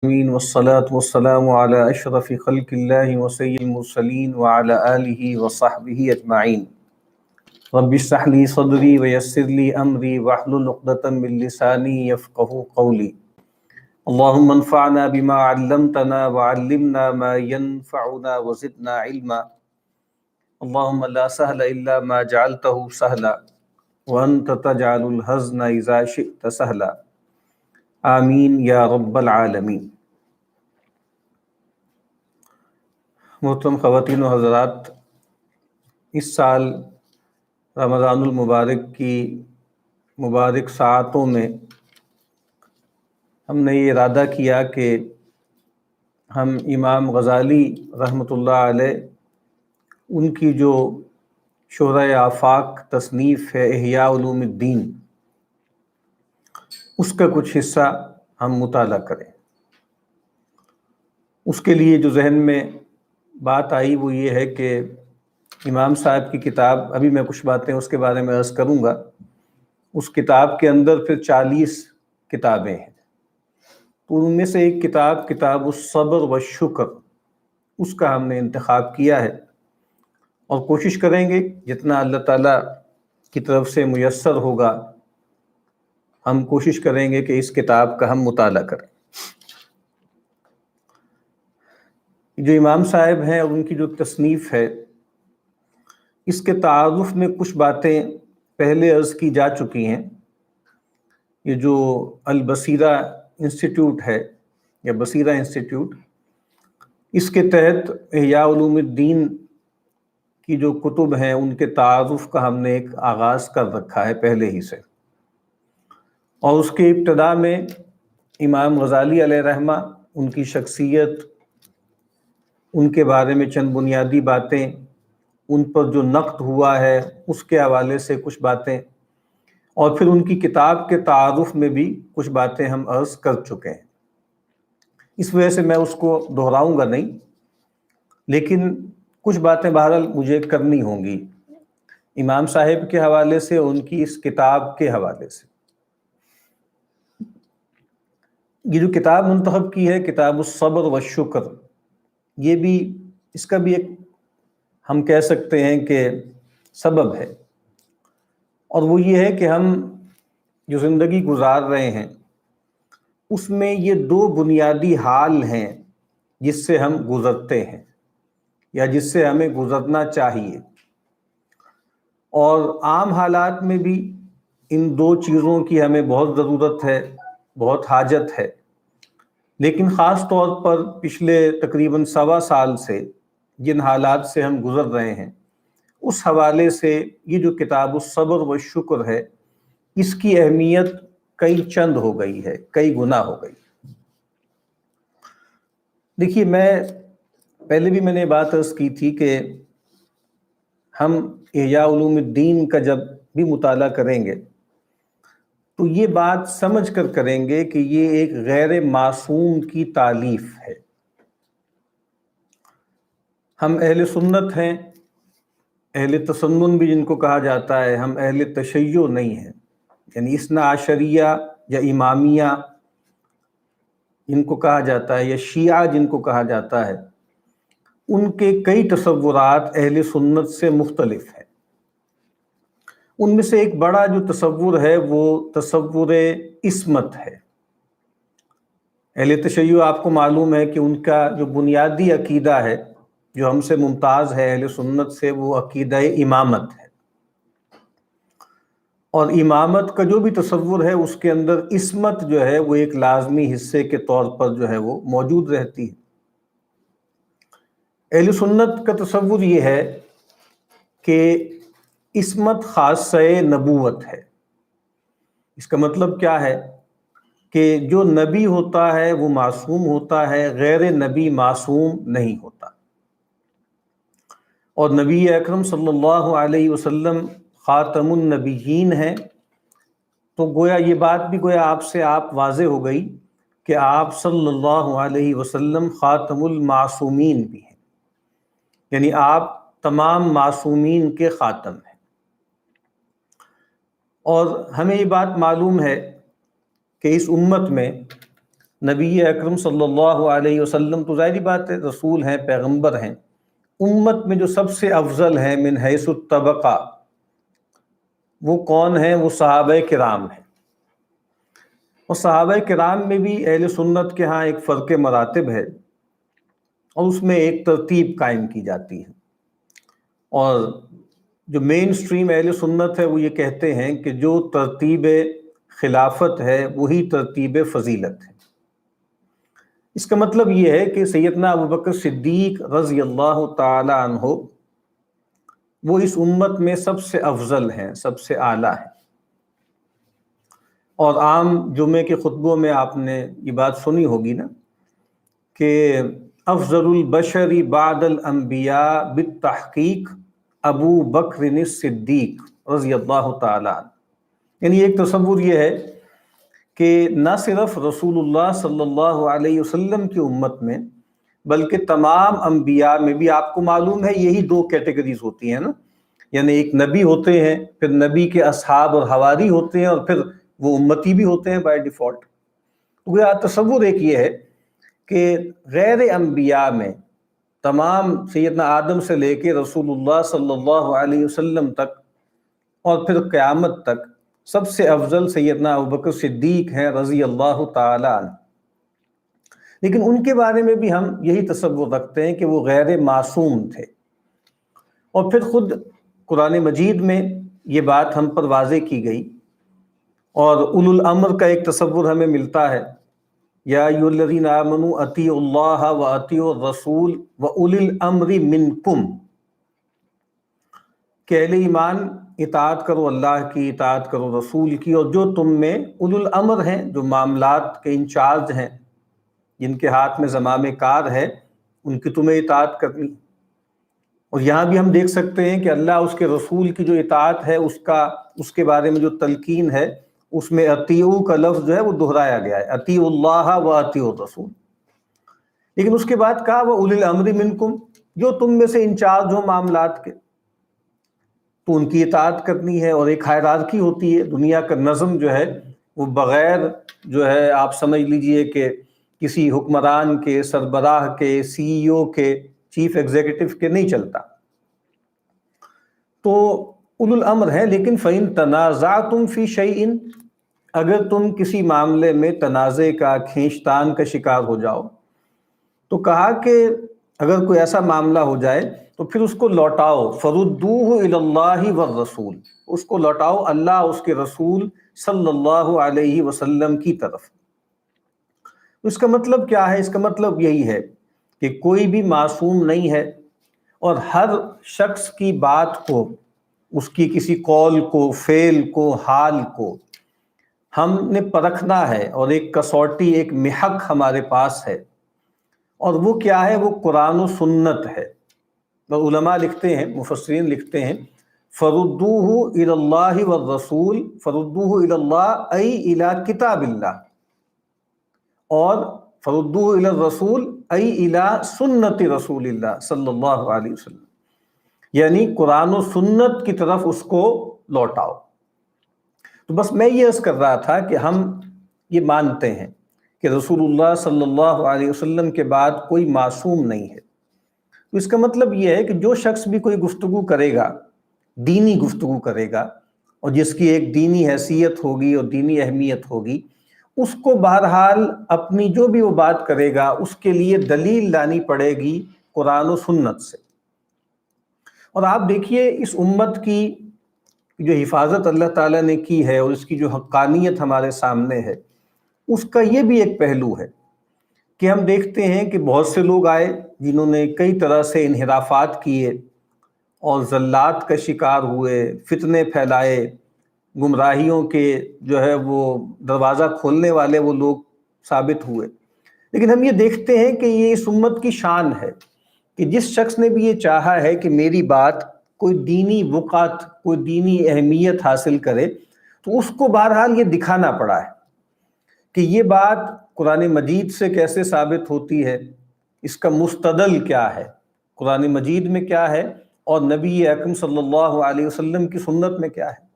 والصلاة والسلام على أشرف خلق الله وسيد المرسلين وعلى آله وصحبه أجمعين. رب اشرح لي صدري ويسر لي أمري واحلل عقدة من لساني يفقهوا قولي. اللهم انفعنا بما علمتنا وعلمنا ما ينفعنا وزدنا علما. اللهم لا سهل إلا ما جعلته سهلا وأنت تجعل الحزن إذا شئت سهلا. آمین یا رب العالمین. محترم خواتین و حضرات، اس سال رمضان المبارک کی مبارک ساعتوں میں ہم نے یہ ارادہ کیا کہ ہم امام غزالی رحمۃ اللہ علیہ ان کی جو شورۂ آفاق تصنیف ہے احیاء علوم الدین، اس کا کچھ حصہ ہم مطالعہ کریں. اس کے لیے جو ذہن میں بات آئی وہ یہ ہے کہ امام صاحب کی کتاب، ابھی میں کچھ باتیں اس کے بارے میں عرض کروں گا، اس کتاب کے اندر پھر 40 کتابیں ہیں. تو ان میں سے ایک کتاب، کتاب الصبر والشکر، اس کا ہم نے انتخاب کیا ہے اور کوشش کریں گے جتنا اللہ تعالیٰ کی طرف سے میسر ہوگا ہم کوشش کریں گے کہ اس کتاب کا ہم مطالعہ کریں. جو امام صاحب ہیں اور ان کی جو تصنیف ہے، اس کے تعارف میں کچھ باتیں پہلے عرض کی جا چکی ہیں. یہ جو البصیرہ انسٹیٹیوٹ ہے یا بصیرہ انسٹیٹیوٹ، اس کے تحت احیاء علوم الدین کی جو کتب ہیں ان کے تعارف کا ہم نے ایک آغاز کر رکھا ہے پہلے ہی سے. اور اس کے ابتدا میں امام غزالی علیہ رحمہ، ان کی شخصیت، ان کے بارے میں چند بنیادی باتیں، ان پر جو نقد ہوا ہے اس کے حوالے سے کچھ باتیں، اور پھر ان کی کتاب کے تعارف میں بھی کچھ باتیں ہم عرض کر چکے ہیں. اس وجہ سے میں اس کو دہراؤں گا نہیں، لیکن کچھ باتیں بہرحال مجھے کرنی ہوں گی امام صاحب کے حوالے سے، ان کی اس کتاب کے حوالے سے. یہ جو کتاب منتخب کی ہے، کتاب الصبر والشکر، یہ بھی اس کا بھی ایک ہم کہہ سکتے ہیں کہ سبب ہے، اور وہ یہ ہے کہ ہم جو زندگی گزار رہے ہیں اس میں یہ 2 بنیادی حال ہیں جس سے ہم گزرتے ہیں یا جس سے ہمیں گزرنا چاہیے. اور عام حالات میں بھی ان 2 چیزوں کی ہمیں بہت ضرورت ہے، بہت حاجت ہے. لیکن خاص طور پر پچھلے تقریباً 1.25 سال سے جن حالات سے ہم گزر رہے ہیں، اس حوالے سے یہ جو کتاب الصبر والشکر ہے، اس کی اہمیت کئی چند ہو گئی ہے، کئی گنا ہو گئی. دیکھیے، پہلے بھی میں نے بات عرض کی تھی کہ ہم احیاء علوم الدین کا جب بھی مطالعہ کریں گے تو یہ بات سمجھ کر کریں گے کہ یہ ایک غیر معصوم کی تالیف ہے. ہم اہل سنت ہیں، اہل تسنن بھی جن کو کہا جاتا ہے، ہم اہل تشیع نہیں ہیں، یعنی اثنا عشریہ یا امامیہ جن کو کہا جاتا ہے یا شیعہ جن کو کہا جاتا ہے، ان کے کئی تصورات اہل سنت سے مختلف ہیں. ان میں سے ایک بڑا جو تصور ہے وہ تصور عصمت ہے. اہل تشیع آپ کو معلوم ہے کہ ان کا جو بنیادی عقیدہ ہے جو ہم سے ممتاز ہے اہل سنت سے، وہ عقیدہ امامت ہے. اور امامت کا جو بھی تصور ہے اس کے اندر عصمت جو ہے وہ ایک لازمی حصے کے طور پر جو ہے وہ موجود رہتی ہے. اہل سنت کا تصور یہ ہے کہ عصمت خاصہ نبوت ہے. اس کا مطلب کیا ہے کہ جو نبی ہوتا ہے وہ معصوم ہوتا ہے، غیر نبی معصوم نہیں ہوتا. اور نبی اکرم صلی اللہ علیہ وسلم خاتم النبیین ہیں، تو گویا یہ بات بھی گویا آپ واضح ہو گئی کہ آپ صلی اللہ علیہ وسلم خاتم المعصومین بھی ہیں، یعنی آپ تمام معصومین کے خاتم ہیں. اور ہمیں یہ بات معلوم ہے کہ اس امت میں نبی اکرم صلی اللہ علیہ وسلم تو ظاہری بات ہے رسول ہیں، پیغمبر ہیں، امت میں جو سب سے افضل ہیں من حیث الطبقہ، وہ کون ہیں؟ وہ صحابہ کرام ہیں۔ اور صحابہ کرام میں بھی اہل سنت کے ہاں ایک فرق مراتب ہے، اور اس میں ایک ترتیب قائم کی جاتی ہے، اور جو مین سٹریم اہل سنت ہے وہ یہ کہتے ہیں کہ جو ترتیب خلافت ہے وہی ترتیب فضیلت ہے۔ اس کا مطلب یہ ہے کہ سیدنا ابوبکر صدیق رضی اللہ تعالی عنہ وہ اس امت میں سب سے افضل ہیں، سب سے اعلیٰ ہیں۔ اور عام جمعے کے خطبوں میں آپ نے یہ بات سنی ہوگی نا کہ افضل البشر بعد الانبیاء بالتحقیق ابو بکر الصدیق رضی اللہ تعالی عنہ۔ یعنی ایک تصور یہ ہے کہ نہ صرف رسول اللہ صلی اللہ علیہ وسلم کی امت میں بلکہ تمام انبیاء میں بھی آپ کو معلوم ہے یہی دو کیٹیگریز ہوتی ہیں نا، یعنی ایک نبی ہوتے ہیں، پھر نبی کے اصحاب اور حواری ہوتے ہیں، اور پھر وہ امتی بھی ہوتے ہیں بائی ڈیفالٹ۔ گویا تصور ایک یہ ہے کہ غیر انبیاء میں تمام سیدنا آدم سے لے کے رسول اللہ صلی اللہ علیہ وسلم تک اور پھر قیامت تک سب سے افضل سیدنا ابوبکر صدیق ہیں رضی اللہ تعالی عنہ۔ لیکن ان کے بارے میں بھی ہم یہی تصور رکھتے ہیں کہ وہ غیر معصوم تھے، اور پھر خود قرآن مجید میں یہ بات ہم پر واضح کی گئی، اور اولو الامر کا ایک تصور ہمیں ملتا ہے، یا ایھا الذین آمنوا اطیعوا اللہ واطیعوا الرسول واولی الامر منکم، کہ اہل ایمان اطاعت کرو اللہ کی، اطاعت کرو رسول کی، اور جو تم میں اولو الامر ہیں، جو معاملات کے انچارج ہیں، جن کے ہاتھ میں زمام کار ہے، ان کی تمہیں اطاعت کرنی۔ اور یہاں بھی ہم دیکھ سکتے ہیں کہ اللہ اس کے رسول کی جو اطاعت ہے اس کے بارے میں جو تلقین ہے، اس میں اطیعوا کا لفظ جو ہے وہ دہرایا گیا ہے، اطیعوا اللہ و اطیعوا الرسول۔ لیکن اس کے بعد کہا وہ اولی الامر منکم، جو تم میں سے انچارج ہو معاملات کے، تو ان کی اطاعت کرنی ہے۔ اور ایک ہائرارکی ہوتی ہے، دنیا کا نظم جو ہے وہ بغیر جو ہے آپ سمجھ لیجئے کہ کسی حکمران کے، سربراہ کے، سی ای او کے، چیف ایگزیکٹو کے نہیں چلتا۔ تو اولو الامر ہے، لیکن فَإِن تَنَازَعْتُمْ فِي شَيْءٍ، اگر تم کسی معاملے میں تنازع کا، کھینچتان کا شکار ہو جاؤ، تو کہا کہ اگر کوئی ایسا معاملہ ہو جائے تو پھر اس کو لوٹاؤ، فَرُدُّوهُ إِلَى اللَّهِ وَالرَّسُولِ، اس کو لوٹاؤ اللہ، اس کے رسول صلی اللہ علیہ وسلم کی طرف۔ اس کا مطلب کیا ہے؟ اس کا مطلب یہی ہے کہ کوئی بھی معصوم نہیں ہے، اور ہر شخص کی بات کو، اس کی کسی قول کو، فعل کو، حال کو ہم نے پرکھنا ہے، اور ایک کسوٹی، ایک محک ہمارے پاس ہے، اور وہ کیا ہے؟ وہ قرآن و سنت ہے۔ اور علماء لکھتے ہیں، مفسرین لکھتے ہیں فَرُدُّوهُ إِلَى اللَّهِ وَالرَّسُولِ، فَرُدُّوهُ إِلَى اللَّهِ أي إِلَى كِتَابِ اللَّهِ، اور فَرُدُّوهُ إِلَى الرَّسُولِ أي إِلَى سُنَّةِ رسول اللہ صلی اللہ علیہ وسلم، یعنی قرآن و سنت کی طرف اس کو لوٹاؤ۔ تو بس میں یہ عرض کر رہا تھا کہ ہم یہ مانتے ہیں کہ رسول اللہ صلی اللہ علیہ وسلم کے بعد کوئی معصوم نہیں ہے۔ تو اس کا مطلب یہ ہے کہ جو شخص بھی کوئی گفتگو کرے گا، دینی گفتگو کرے گا، اور جس کی ایک دینی حیثیت ہوگی اور دینی اہمیت ہوگی، اس کو بہرحال اپنی جو بھی وہ بات کرے گا اس کے لیے دلیل لانی پڑے گی قرآن و سنت سے۔ اور آپ دیکھیے اس امت کی جو حفاظت اللہ تعالیٰ نے کی ہے، اور اس کی جو حقانیت ہمارے سامنے ہے، اس کا یہ بھی ایک پہلو ہے کہ ہم دیکھتے ہیں کہ بہت سے لوگ آئے جنہوں نے کئی طرح سے انحرافات کیے اور زلات کا شکار ہوئے، فتنے پھیلائے، گمراہیوں کے جو ہے وہ دروازہ کھولنے والے وہ لوگ ثابت ہوئے۔ لیکن ہم یہ دیکھتے ہیں کہ یہ اس امت کی شان ہے کہ جس شخص نے بھی یہ چاہا ہے کہ میری بات کوئی دینی وقعت، کوئی دینی اہمیت حاصل کرے، تو اس کو بہرحال یہ دکھانا پڑا ہے کہ یہ بات قرآن مجید سے کیسے ثابت ہوتی ہے، اس کا مستدل کیا ہے، قرآن مجید میں کیا ہے، اور نبی اکرم صلی اللہ علیہ وسلم کی سنت میں کیا ہے۔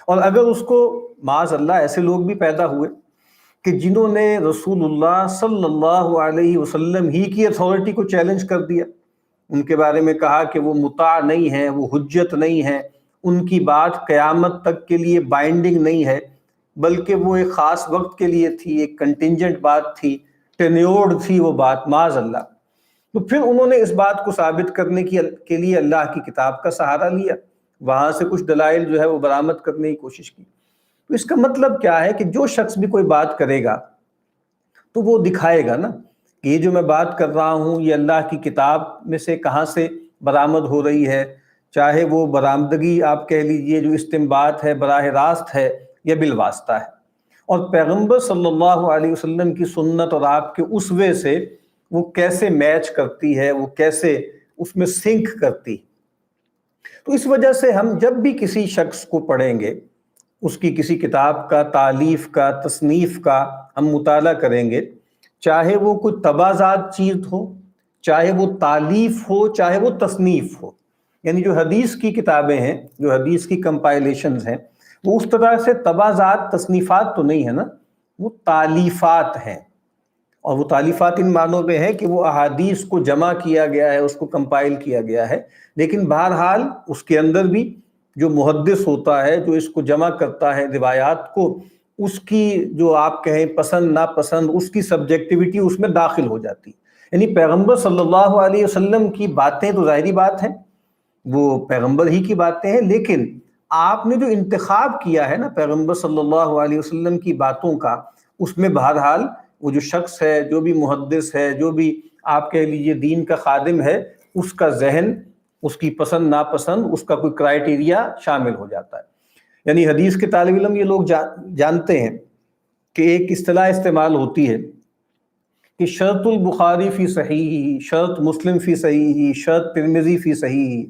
اور اگر اس کو معاذ اللہ ایسے لوگ بھی پیدا ہوئے کہ جنہوں نے رسول اللہ صلی اللہ علیہ وسلم ہی کی اتھارٹی کو چیلنج کر دیا، ان کے بارے میں کہا کہ وہ مطاع نہیں ہے، وہ حجت نہیں ہے، ان کی بات قیامت تک کے لیے بائنڈنگ نہیں ہے، بلکہ وہ ایک خاص وقت کے لیے تھی، ایک کنٹینجنٹ بات تھی، ٹینیورڈ تھی وہ بات، معاذ اللہ۔ تو پھر انہوں نے اس بات کو ثابت کرنے کے لیے اللہ کی کتاب کا سہارا لیا، وہاں سے کچھ دلائل جو ہے وہ برآمد کرنے کی کوشش کی۔ تو اس کا مطلب کیا ہے کہ جو شخص بھی کوئی بات کرے گا تو وہ دکھائے گا نا کہ یہ جو میں بات کر رہا ہوں یہ اللہ کی کتاب میں سے کہاں سے برآمد ہو رہی ہے، چاہے وہ برآمدگی آپ کہہ لیجئے جو استنباط ہے براہ راست ہے یا بالواسطہ ہے، اور پیغمبر صلی اللہ علیہ وسلم کی سنت اور آپ کے اسوے سے وہ کیسے میچ کرتی ہے، وہ کیسے اس میں سنک کرتی۔ تو اس وجہ سے ہم جب بھی کسی شخص کو پڑھیں گے، اس کی کسی کتاب کا، تالیف کا، تصنیف کا ہم مطالعہ کریں گے، چاہے وہ کوئی تبازات چیز ہو، چاہے وہ تالیف ہو، چاہے وہ تصنیف ہو، یعنی جو حدیث کی کتابیں ہیں، جو حدیث کی کمپائلیشنز ہیں، وہ اس طرح سے تبازات، تصنیفات تو نہیں ہے نا، وہ تالیفات ہیں۔ اور وہ تالیفات ان معنوں میں ہے کہ وہ احادیث کو جمع کیا گیا ہے، اس کو کمپائل کیا گیا ہے، لیکن بہرحال اس کے اندر بھی جو محدث ہوتا ہے، جو اس کو جمع کرتا ہے روایات کو، اس کی جو آپ کہیں پسند ناپسند، اس کی سبجیکٹیوٹی اس میں داخل ہو جاتی۔ یعنی پیغمبر صلی اللہ علیہ وسلم کی باتیں تو ظاہری بات ہیں، وہ پیغمبر ہی کی باتیں ہیں، لیکن آپ نے جو انتخاب کیا ہے نا پیغمبر صلی اللہ علیہ وسلم کی باتوں کا، اس میں بہرحال وہ جو شخص ہے، جو بھی محدث ہے، جو بھی آپ کہہ لیجئے دین کا خادم ہے، اس کا ذہن، اس کی پسند ناپسند، اس کا کوئی کرائیٹیریا شامل ہو جاتا ہے۔ یعنی حدیث کے طالب علم یہ لوگ جانتے ہیں کہ ایک اصطلاح استعمال ہوتی ہے کہ شرط البخاری فی صحیح، شرط مسلم فی صحیح، شرط ترمذی فی صحیح،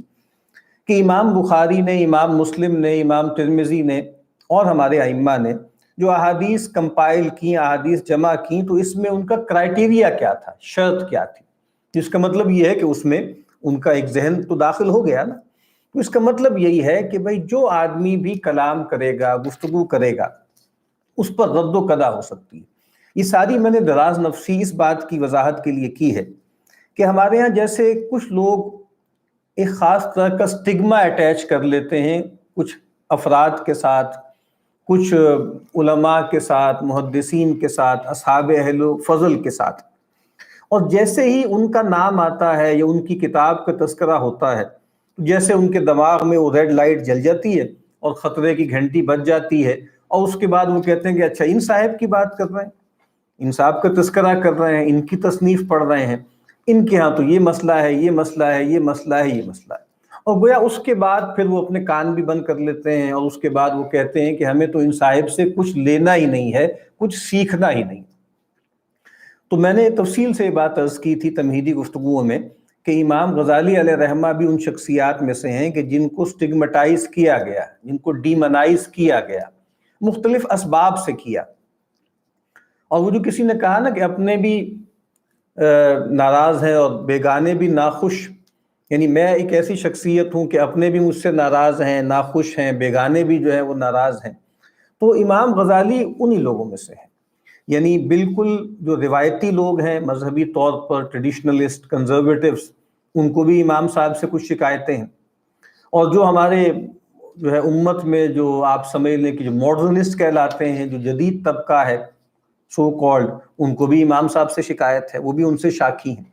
کہ امام بخاری نے، امام مسلم نے، امام ترمذی نے اور ہمارے ائمہ نے جو احادیث کمپائل کی، احادیث جمع کی، تو اس میں ان کا کرائیٹیریا کیا تھا، شرط کیا تھی۔ جس کا مطلب یہ ہے کہ اس میں ان کا ایک ذہن تو داخل ہو گیا نا۔ تو اس کا مطلب یہی ہے کہ بھئی جو آدمی بھی کلام کرے گا، گفتگو کرے گا، اس پر رد و قدا ہو سکتی ہے۔ یہ ساری میں نے دراز نفسی اس بات کی وضاحت کے لیے کی ہے کہ ہمارے ہاں جیسے کچھ لوگ ایک خاص طرح کا سٹگما اٹیچ کر لیتے ہیں کچھ افراد کے ساتھ، کچھ علماء کے ساتھ، محدثین کے ساتھ، اصحاب اہل و فضل کے ساتھ، اور جیسے ہی ان کا نام آتا ہے یا ان کی کتاب کا تذکرہ ہوتا ہے، جیسے ان کے دماغ میں وہ ریڈ لائٹ جل جاتی ہے اور خطرے کی گھنٹی بج جاتی ہے، اور اس کے بعد وہ کہتے ہیں کہ اچھا ان صاحب کی بات کر رہے ہیں، ان صاحب کا تذکرہ کر رہے ہیں، ان کی تصنیف پڑھ رہے ہیں، ان کے ہاں تو یہ مسئلہ ہے، یہ مسئلہ ہے، یہ مسئلہ ہے، یہ مسئلہ ہے، اور گویا اس کے بعد پھر وہ اپنے کان بھی بند کر لیتے ہیں، اور اس کے بعد وہ کہتے ہیں کہ ہمیں تو ان صاحب سے کچھ لینا ہی نہیں ہے، کچھ سیکھنا ہی نہیں۔ تو میں نے تفصیل سے یہ بات عرض کی تھی تمہیدی گفتگوؤں میں کہ امام غزالی علیہ رحمہ بھی ان شخصیات میں سے ہیں کہ جن کو سٹگمٹائز کیا گیا، جن کو ڈیمنائز کیا گیا، مختلف اسباب سے کیا۔ اور وہ جو کسی نے کہا نا کہ اپنے بھی ناراض ہیں اور بیگانے بھی ناخوش، یعنی میں ایک ایسی شخصیت ہوں کہ اپنے بھی مجھ سے ناراض ہیں، ناخوش ہیں، بیگانے بھی جو ہیں وہ ناراض ہیں۔ تو امام غزالی انہی لوگوں میں سے ہیں، یعنی بالکل جو روایتی لوگ ہیں مذہبی طور پر، ٹریڈیشنلسٹ، کنزرویٹوز، ان کو بھی امام صاحب سے کچھ شکایتیں ہیں، اور جو ہمارے جو ہے امت میں جو آپ سمجھ لیں کہ جو ماڈرنسٹ کہلاتے ہیں، جو جدید طبقہ ہے سو کالڈ، ان کو بھی امام صاحب سے شکایت ہے، وہ بھی ان سے شاکی ہیں۔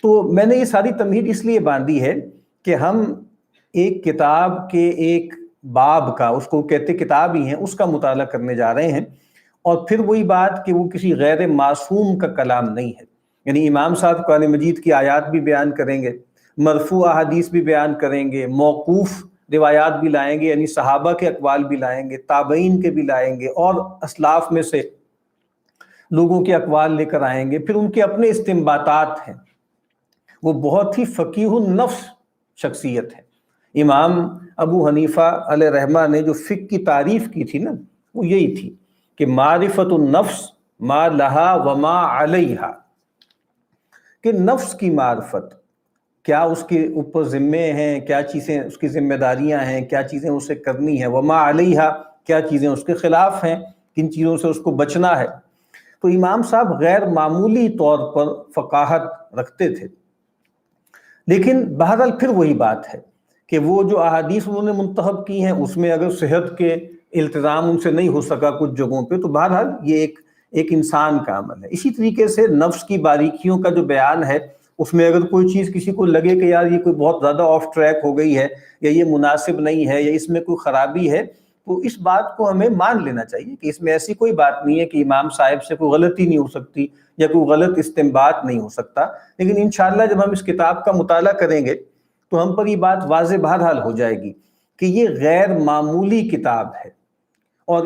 تو میں نے یہ ساری تمہید اس لیے باندھی ہے کہ ہم ایک کتاب کے ایک باب کا، اس کو کہتے کتاب ہی ہیں، اس کا مطالعہ کرنے جا رہے ہیں، اور پھر وہی بات کہ وہ کسی غیر معصوم کا کلام نہیں ہے، یعنی امام صاحب قرآن مجید کی آیات بھی بیان کریں گے، مرفوع احادیث بھی بیان کریں گے، موقوف روایات بھی لائیں گے، یعنی صحابہ کے اقوال بھی لائیں گے، تابعین کے بھی لائیں گے، اور اسلاف میں سے لوگوں کے اقوال لے کر آئیں گے، پھر ان کے اپنے استنباطات ہیں۔ وہ بہت ہی فقیہ النفس شخصیت ہے۔ امام ابو حنیفہ علیہ رحمہ نے جو فقہ کی تعریف کی تھی نا، وہ یہی تھی کہ معرفت النفس ما لہا وما علیہا، کہ نفس کی معرفت، کیا اس کے اوپر ذمے ہیں، کیا چیزیں اس کی ذمہ داریاں ہیں، کیا چیزیں اسے کرنی ہیں، وما علیہا، کیا چیزیں اس کے خلاف ہیں، کن چیزوں سے اس کو بچنا ہے۔ تو امام صاحب غیر معمولی طور پر فقاہت رکھتے تھے، لیکن بہرحال پھر وہی بات ہے کہ وہ جو احادیث انہوں نے منتخب کی ہیں اس میں اگر صحت کے التزام ان سے نہیں ہو سکا کچھ جگہوں پہ، تو بہرحال یہ ایک انسان کا عمل ہے۔ اسی طریقے سے نفس کی باریکیوں کا جو بیان ہے، اس میں اگر کوئی چیز کسی کو لگے کہ یار یہ کوئی بہت زیادہ آف ٹریک ہو گئی ہے، یا یہ مناسب نہیں ہے، یا اس میں کوئی خرابی ہے، تو اس بات کو ہمیں مان لینا چاہیے کہ اس میں ایسی کوئی بات نہیں ہے کہ امام صاحب سے کوئی غلطی نہیں ہو سکتی یا کوئی غلط استنباط نہیں ہو سکتا۔ لیکن انشاءاللہ جب ہم اس کتاب کا مطالعہ کریں گے تو ہم پر یہ بات واضح بہرحال ہو جائے گی کہ یہ غیر معمولی کتاب ہے، اور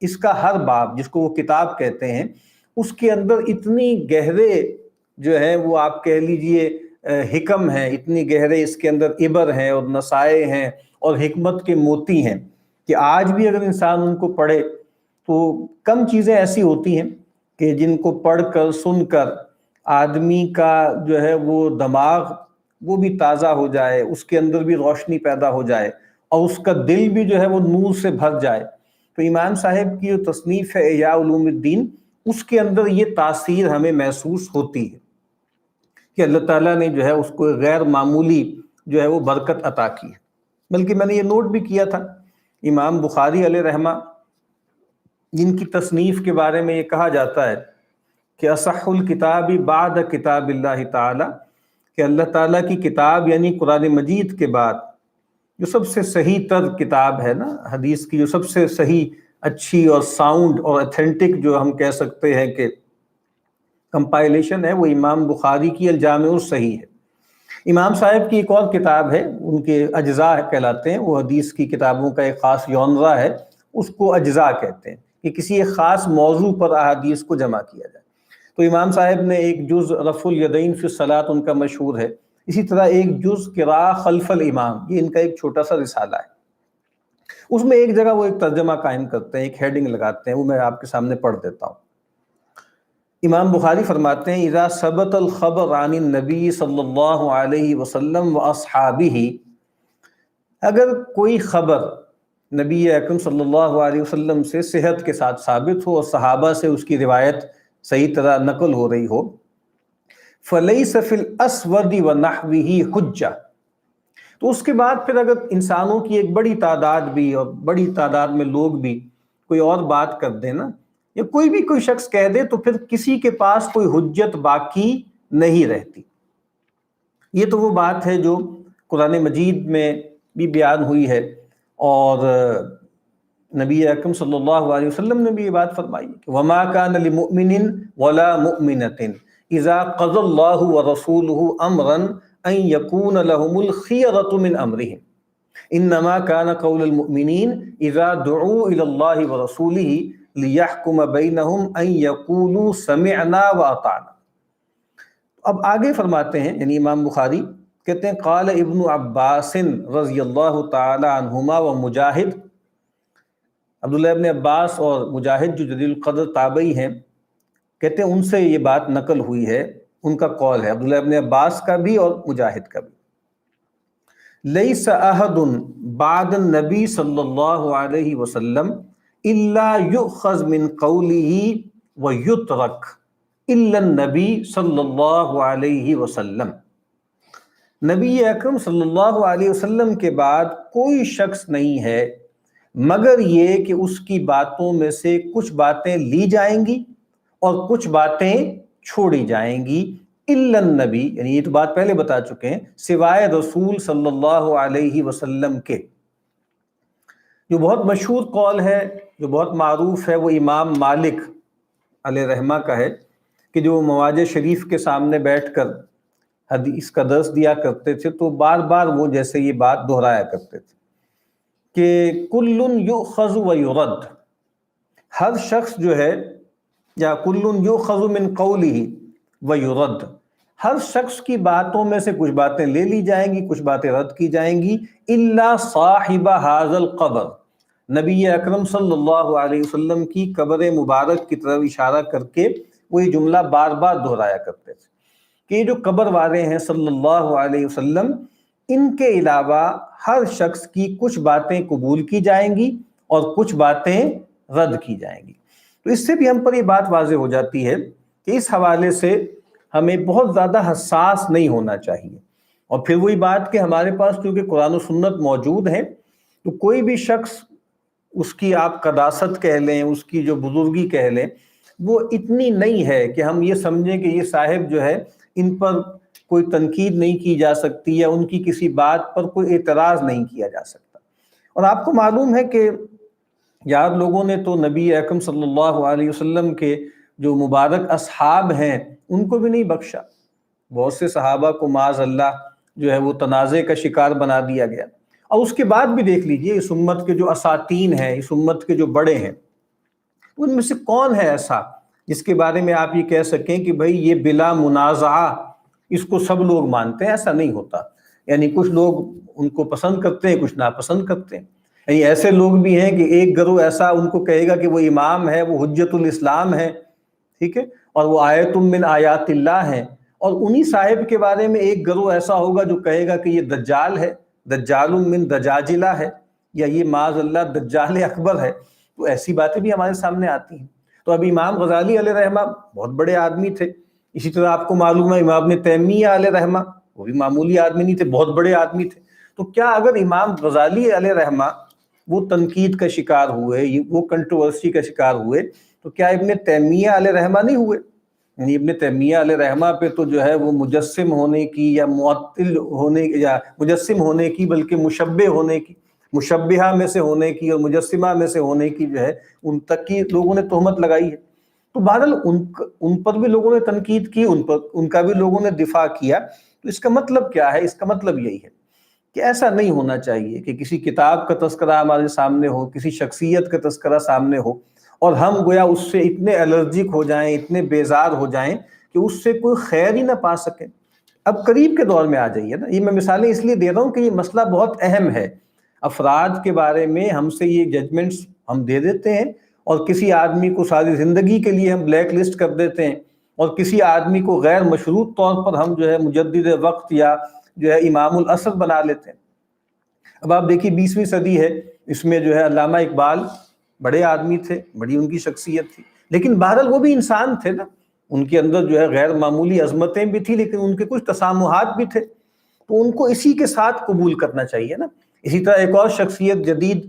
اس کا ہر باب جس کو وہ کتاب کہتے ہیں، اس کے اندر اتنی گہرے جو ہے وہ آپ کہہ لیجئے حکم ہیں، اتنی گہرے اس کے اندر عبر ہیں اور نصائح ہیں اور حکمت کے موتی ہیں کہ آج بھی اگر انسان ان کو پڑھے تو کم چیزیں ایسی ہوتی ہیں کہ جن کو پڑھ کر سن کر آدمی کا جو ہے وہ دماغ وہ بھی تازہ ہو جائے، اس کے اندر بھی روشنی پیدا ہو جائے اور اس کا دل بھی جو ہے وہ نور سے بھر جائے۔ تو امام صاحب کی جو تصنیف ہے احیاء علوم الدین، اس کے اندر یہ تاثیر ہمیں محسوس ہوتی ہے کہ اللہ تعالیٰ نے جو ہے اس کو غیر معمولی جو ہے وہ برکت عطا کی ہے۔ بلکہ میں نے یہ نوٹ بھی کیا تھا، امام بخاری علیہ رحمہ جن کی تصنیف کے بارے میں یہ کہا جاتا ہے کہ اصح الکتاب بعد کتاب اللہ تعالی، کہ اللہ تعالیٰ کی کتاب یعنی قرآن مجید کے بعد جو سب سے صحیح تر کتاب ہے نا، حدیث کی جو سب سے صحیح، اچھی اور ساؤنڈ اور اتھینٹک جو ہم کہہ سکتے ہیں کہ کمپائلیشن ہے، وہ امام بخاری کی الجامع الصحیح ہے۔ امام صاحب کی ایک اور کتاب ہے، ان کے اجزاء کہلاتے ہیں، وہ حدیث کی کتابوں کا ایک خاص ژانرا ہے، اس کو اجزاء کہتے ہیں کہ کسی ایک خاص موضوع پر احادیث کو جمع کیا جائے۔ تو امام صاحب نے ایک جز رفع الیدین فی الصلاۃ ان کا مشہور ہے، اسی طرح ایک جز قراءہ خلف الامام، یہ ان کا ایک چھوٹا سا رسالہ ہے۔ اس میں ایک جگہ وہ ایک ترجمہ قائم کرتے ہیں، ایک ہیڈنگ لگاتے ہیں، وہ میں آپ کے سامنے پڑھ دیتا ہوں۔ امام بخاری فرماتے ہیں اذا ثبت الخبر عن النبی صلی اللہ علیہ وسلم واصحابہ، اگر کوئی خبر نبی اکرم صلی اللہ علیہ وسلم سے صحت کے ساتھ ثابت ہو اور صحابہ سے اس کی روایت صحیح طرح نقل ہو رہی ہو، فلیس فی الاسود ونحوہ حجہ، تو اس کے بعد پھر اگر انسانوں کی ایک بڑی تعداد بھی اور بڑی تعداد میں لوگ بھی کوئی اور بات کر دیں نا، یا کوئی شخص کہہ دے، تو پھر کسی کے پاس کوئی حجت باقی نہیں رہتی۔ یہ تو وہ بات ہے جو قرآن مجید میں بھی بیان ہوئی ہے، اور نبی اکرم صلی اللہ علیہ وسلم نے بھی یہ بات فرمائی کہ وما کان لمؤمن ولا مؤمنۃ اذا قضى اللہ ورسولہ امرا ان یکون لهم الخیرۃ من امرهم انما كان قول المؤمنین اذا دعوا الى اللہ ورسولہ لیحکم بینہم ان یقولوا سمعنا واطعنا۔ اب آگے فرماتے ہیں، یعنی امام بخاری کہتے ہیں قال ابن عباس رضی اللہ تعالی عنہما و مجاہد، عبداللہ ابن عباس اور مجاہد جو جلیل القدر تابعی ہیں، کہتے ہیں ان سے یہ بات نقل ہوئی ہے، ان کا قول ہے، عبداللہ ابن عباس کا بھی اور مجاہد کا بھی، لیس احد بعد النبی صلی اللہ علیہ وسلم الا یؤخذ من قولہ ویترک الا النبی صلی اللہ علیہ وسلم۔ نبی اکرم صلی اللہ علیہ وسلم کے بعد کوئی شخص نہیں ہے مگر یہ کہ اس کی باتوں میں سے کچھ باتیں لی جائیں گی اور کچھ باتیں چھوڑی جائیں گی، الا النبی، یعنی یہ تو بات پہلے بتا چکے ہیں، سوائے رسول صلی اللہ علیہ وسلم کے۔ جو بہت مشہور قول ہے، جو بہت معروف ہے، وہ امام مالک علیہ رحمہ کا ہے کہ جو مواجہ شریف کے سامنے بیٹھ کر حدیث کا درس دیا کرتے تھے تو بار بار وہ جیسے یہ بات دہرایا کرتے تھے کہ کل یؤخذ و یرد، ہر شخص جو ہے، یا کل یؤخذ من قولہ و یرد، ہر شخص کی باتوں میں سے کچھ باتیں لے لی جائیں گی، کچھ باتیں رد کی جائیں گی، الا صاحب ھذا القبر، نبی اکرم صلی اللہ علیہ وسلم کی قبر مبارک کی طرف اشارہ کر کے وہ یہ جملہ بار بار دہرایا کرتے تھے کہ یہ جو قبر والے ہیں صلی اللہ علیہ وسلم، ان کے علاوہ ہر شخص کی کچھ باتیں قبول کی جائیں گی اور کچھ باتیں رد کی جائیں گی۔ تو اس سے بھی ہم پر یہ بات واضح ہو جاتی ہے کہ اس حوالے سے ہمیں بہت زیادہ حساس نہیں ہونا چاہیے. اور پھر وہی بات کہ ہمارے پاس کیونکہ قرآن و سنت موجود ہیں تو کوئی بھی شخص اس کی آپ قداست کہہ لیں، اس کی جو بزرگی کہہ لیں، وہ اتنی نہیں ہے کہ ہم یہ سمجھیں کہ یہ صاحب جو ہے ان پر کوئی تنقید نہیں کی جا سکتی یا ان کی کسی بات پر کوئی اعتراض نہیں کیا جا سکتا. اور آپ کو معلوم ہے کہ یار لوگوں نے تو نبی اکرم صلی اللہ علیہ وسلم کے جو مبارک اصحاب ہیں ان کو بھی نہیں بخشا. بہت سے صحابہ کو معاذ اللہ جو ہے وہ تنازع کا شکار بنا دیا گیا. اور اس کے بعد بھی دیکھ لیجئے اس امت کے جو اساتین ہیں، اس امت کے جو بڑے ہیں، ان میں سے کون ہے ایسا جس کے بارے میں آپ یہ کہہ سکیں کہ بھئی یہ بلا منازعہ اس کو سب لوگ مانتے ہیں؟ ایسا نہیں ہوتا. یعنی کچھ لوگ ان کو پسند کرتے ہیں، کچھ ناپسند کرتے ہیں. یعنی ایسے لوگ بھی ہیں کہ ایک گروہ ایسا ان کو کہے گا کہ وہ امام ہے، وہ حجت الاسلام ہے، ٹھیک ہے، اور وہ آیت من آیات اللہ ہیں. اور انہی صاحب کے بارے میں ایک گروہ ایسا ہوگا جو کہے گا کہ یہ دجال ہے، دجال من دجاجلہ ہے، یا یہ معاذ اللہ دجال اکبر ہے. تو ایسی باتیں بھی ہمارے سامنے آتی ہیں. تو اب امام غزالی علیہ رحمہ بہت بڑے آدمی تھے. اسی طرح آپ کو معلوم ہے امام ابن تیمیہ علیہ رحمہ، وہ بھی معمولی آدمی نہیں تھے، بہت بڑے آدمی تھے. تو کیا اگر امام غزالی علیہ رحمہ وہ تنقید کا شکار ہوئے، وہ کنٹروورسی کا شکار ہوئے، تو کیا ابن تیمیہ علیہ رحمہ نہیں ہوئے؟ یعنی ابن تیمیہ علیہ رحمہ پہ تو جو ہے وہ مجسم ہونے کی یا معطل ہونے یا مجسم ہونے کی بلکہ مشبہ ہونے کی، مشبہہ میں سے ہونے کی اور مجسمہ میں سے ہونے کی جو ہے ان تک کی لوگوں نے تہمت لگائی ہے. تو بہرحال ان پر بھی لوگوں نے تنقید کی، ان کا بھی لوگوں نے دفاع کیا. تو اس کا مطلب کیا ہے؟ اس کا مطلب یہی ہے کہ ایسا نہیں ہونا چاہیے کہ کسی کتاب کا تذکرہ ہمارے سامنے ہو، کسی شخصیت کا تذکرہ سامنے ہو، اور ہم گویا اس سے اتنے الرجک ہو جائیں، اتنے بیزار ہو جائیں کہ اس سے کوئی خیر ہی نہ پا سکیں. اب قریب کے دور میں آ جائیے نا، یہ میں مثالیں اس لیے دے رہا ہوں کہ یہ مسئلہ بہت اہم ہے. افراد کے بارے میں ہم سے یہ ججمنٹس ہم دے دیتے ہیں، اور کسی آدمی کو ساری زندگی کے لیے ہم بلیک لسٹ کر دیتے ہیں، اور کسی آدمی کو غیر مشروط طور پر ہم جو ہے مجدد وقت یا جو ہے امام العصر بنا لیتے ہیں. اب آپ دیکھیے 20ویں صدی ہے، اس میں جو ہے علامہ اقبال بڑے آدمی تھے، بڑی ان کی شخصیت تھی، لیکن بہرحال وہ بھی انسان تھے نا. ان کے اندر جو ہے غیر معمولی عظمتیں بھی تھی، لیکن ان کے کچھ تسامحات بھی تھے. تو ان کو اسی کے ساتھ قبول کرنا چاہیے نا. اسی طرح ایک اور شخصیت جدید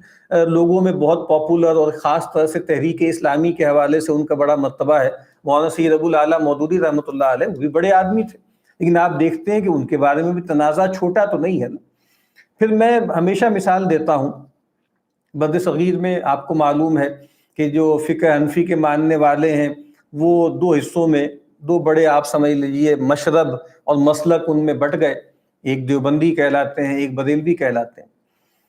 لوگوں میں بہت پاپولر اور خاص طرح سے تحریک اسلامی کے حوالے سے ان کا بڑا مرتبہ ہے، مولانا سید ابو الاعلیٰ مودودی رحمۃ اللہ علیہ. وہ بھی بڑے آدمی تھے، لیکن آپ دیکھتے ہیں کہ ان کے بارے میں بھی تنازع چھوٹا تو نہیں ہے نا. پھر میں ہمیشہ مثال دیتا ہوں، بد صغیر میں آپ کو معلوم ہے کہ جو فقہ حنفی کے ماننے والے ہیں وہ دو حصوں میں، دو بڑے آپ سمجھ لیجئے مشرب اور مسلک ان میں بٹ گئے. ایک دیوبندی کہلاتے ہیں، ایک بریلوی کہلاتے ہیں.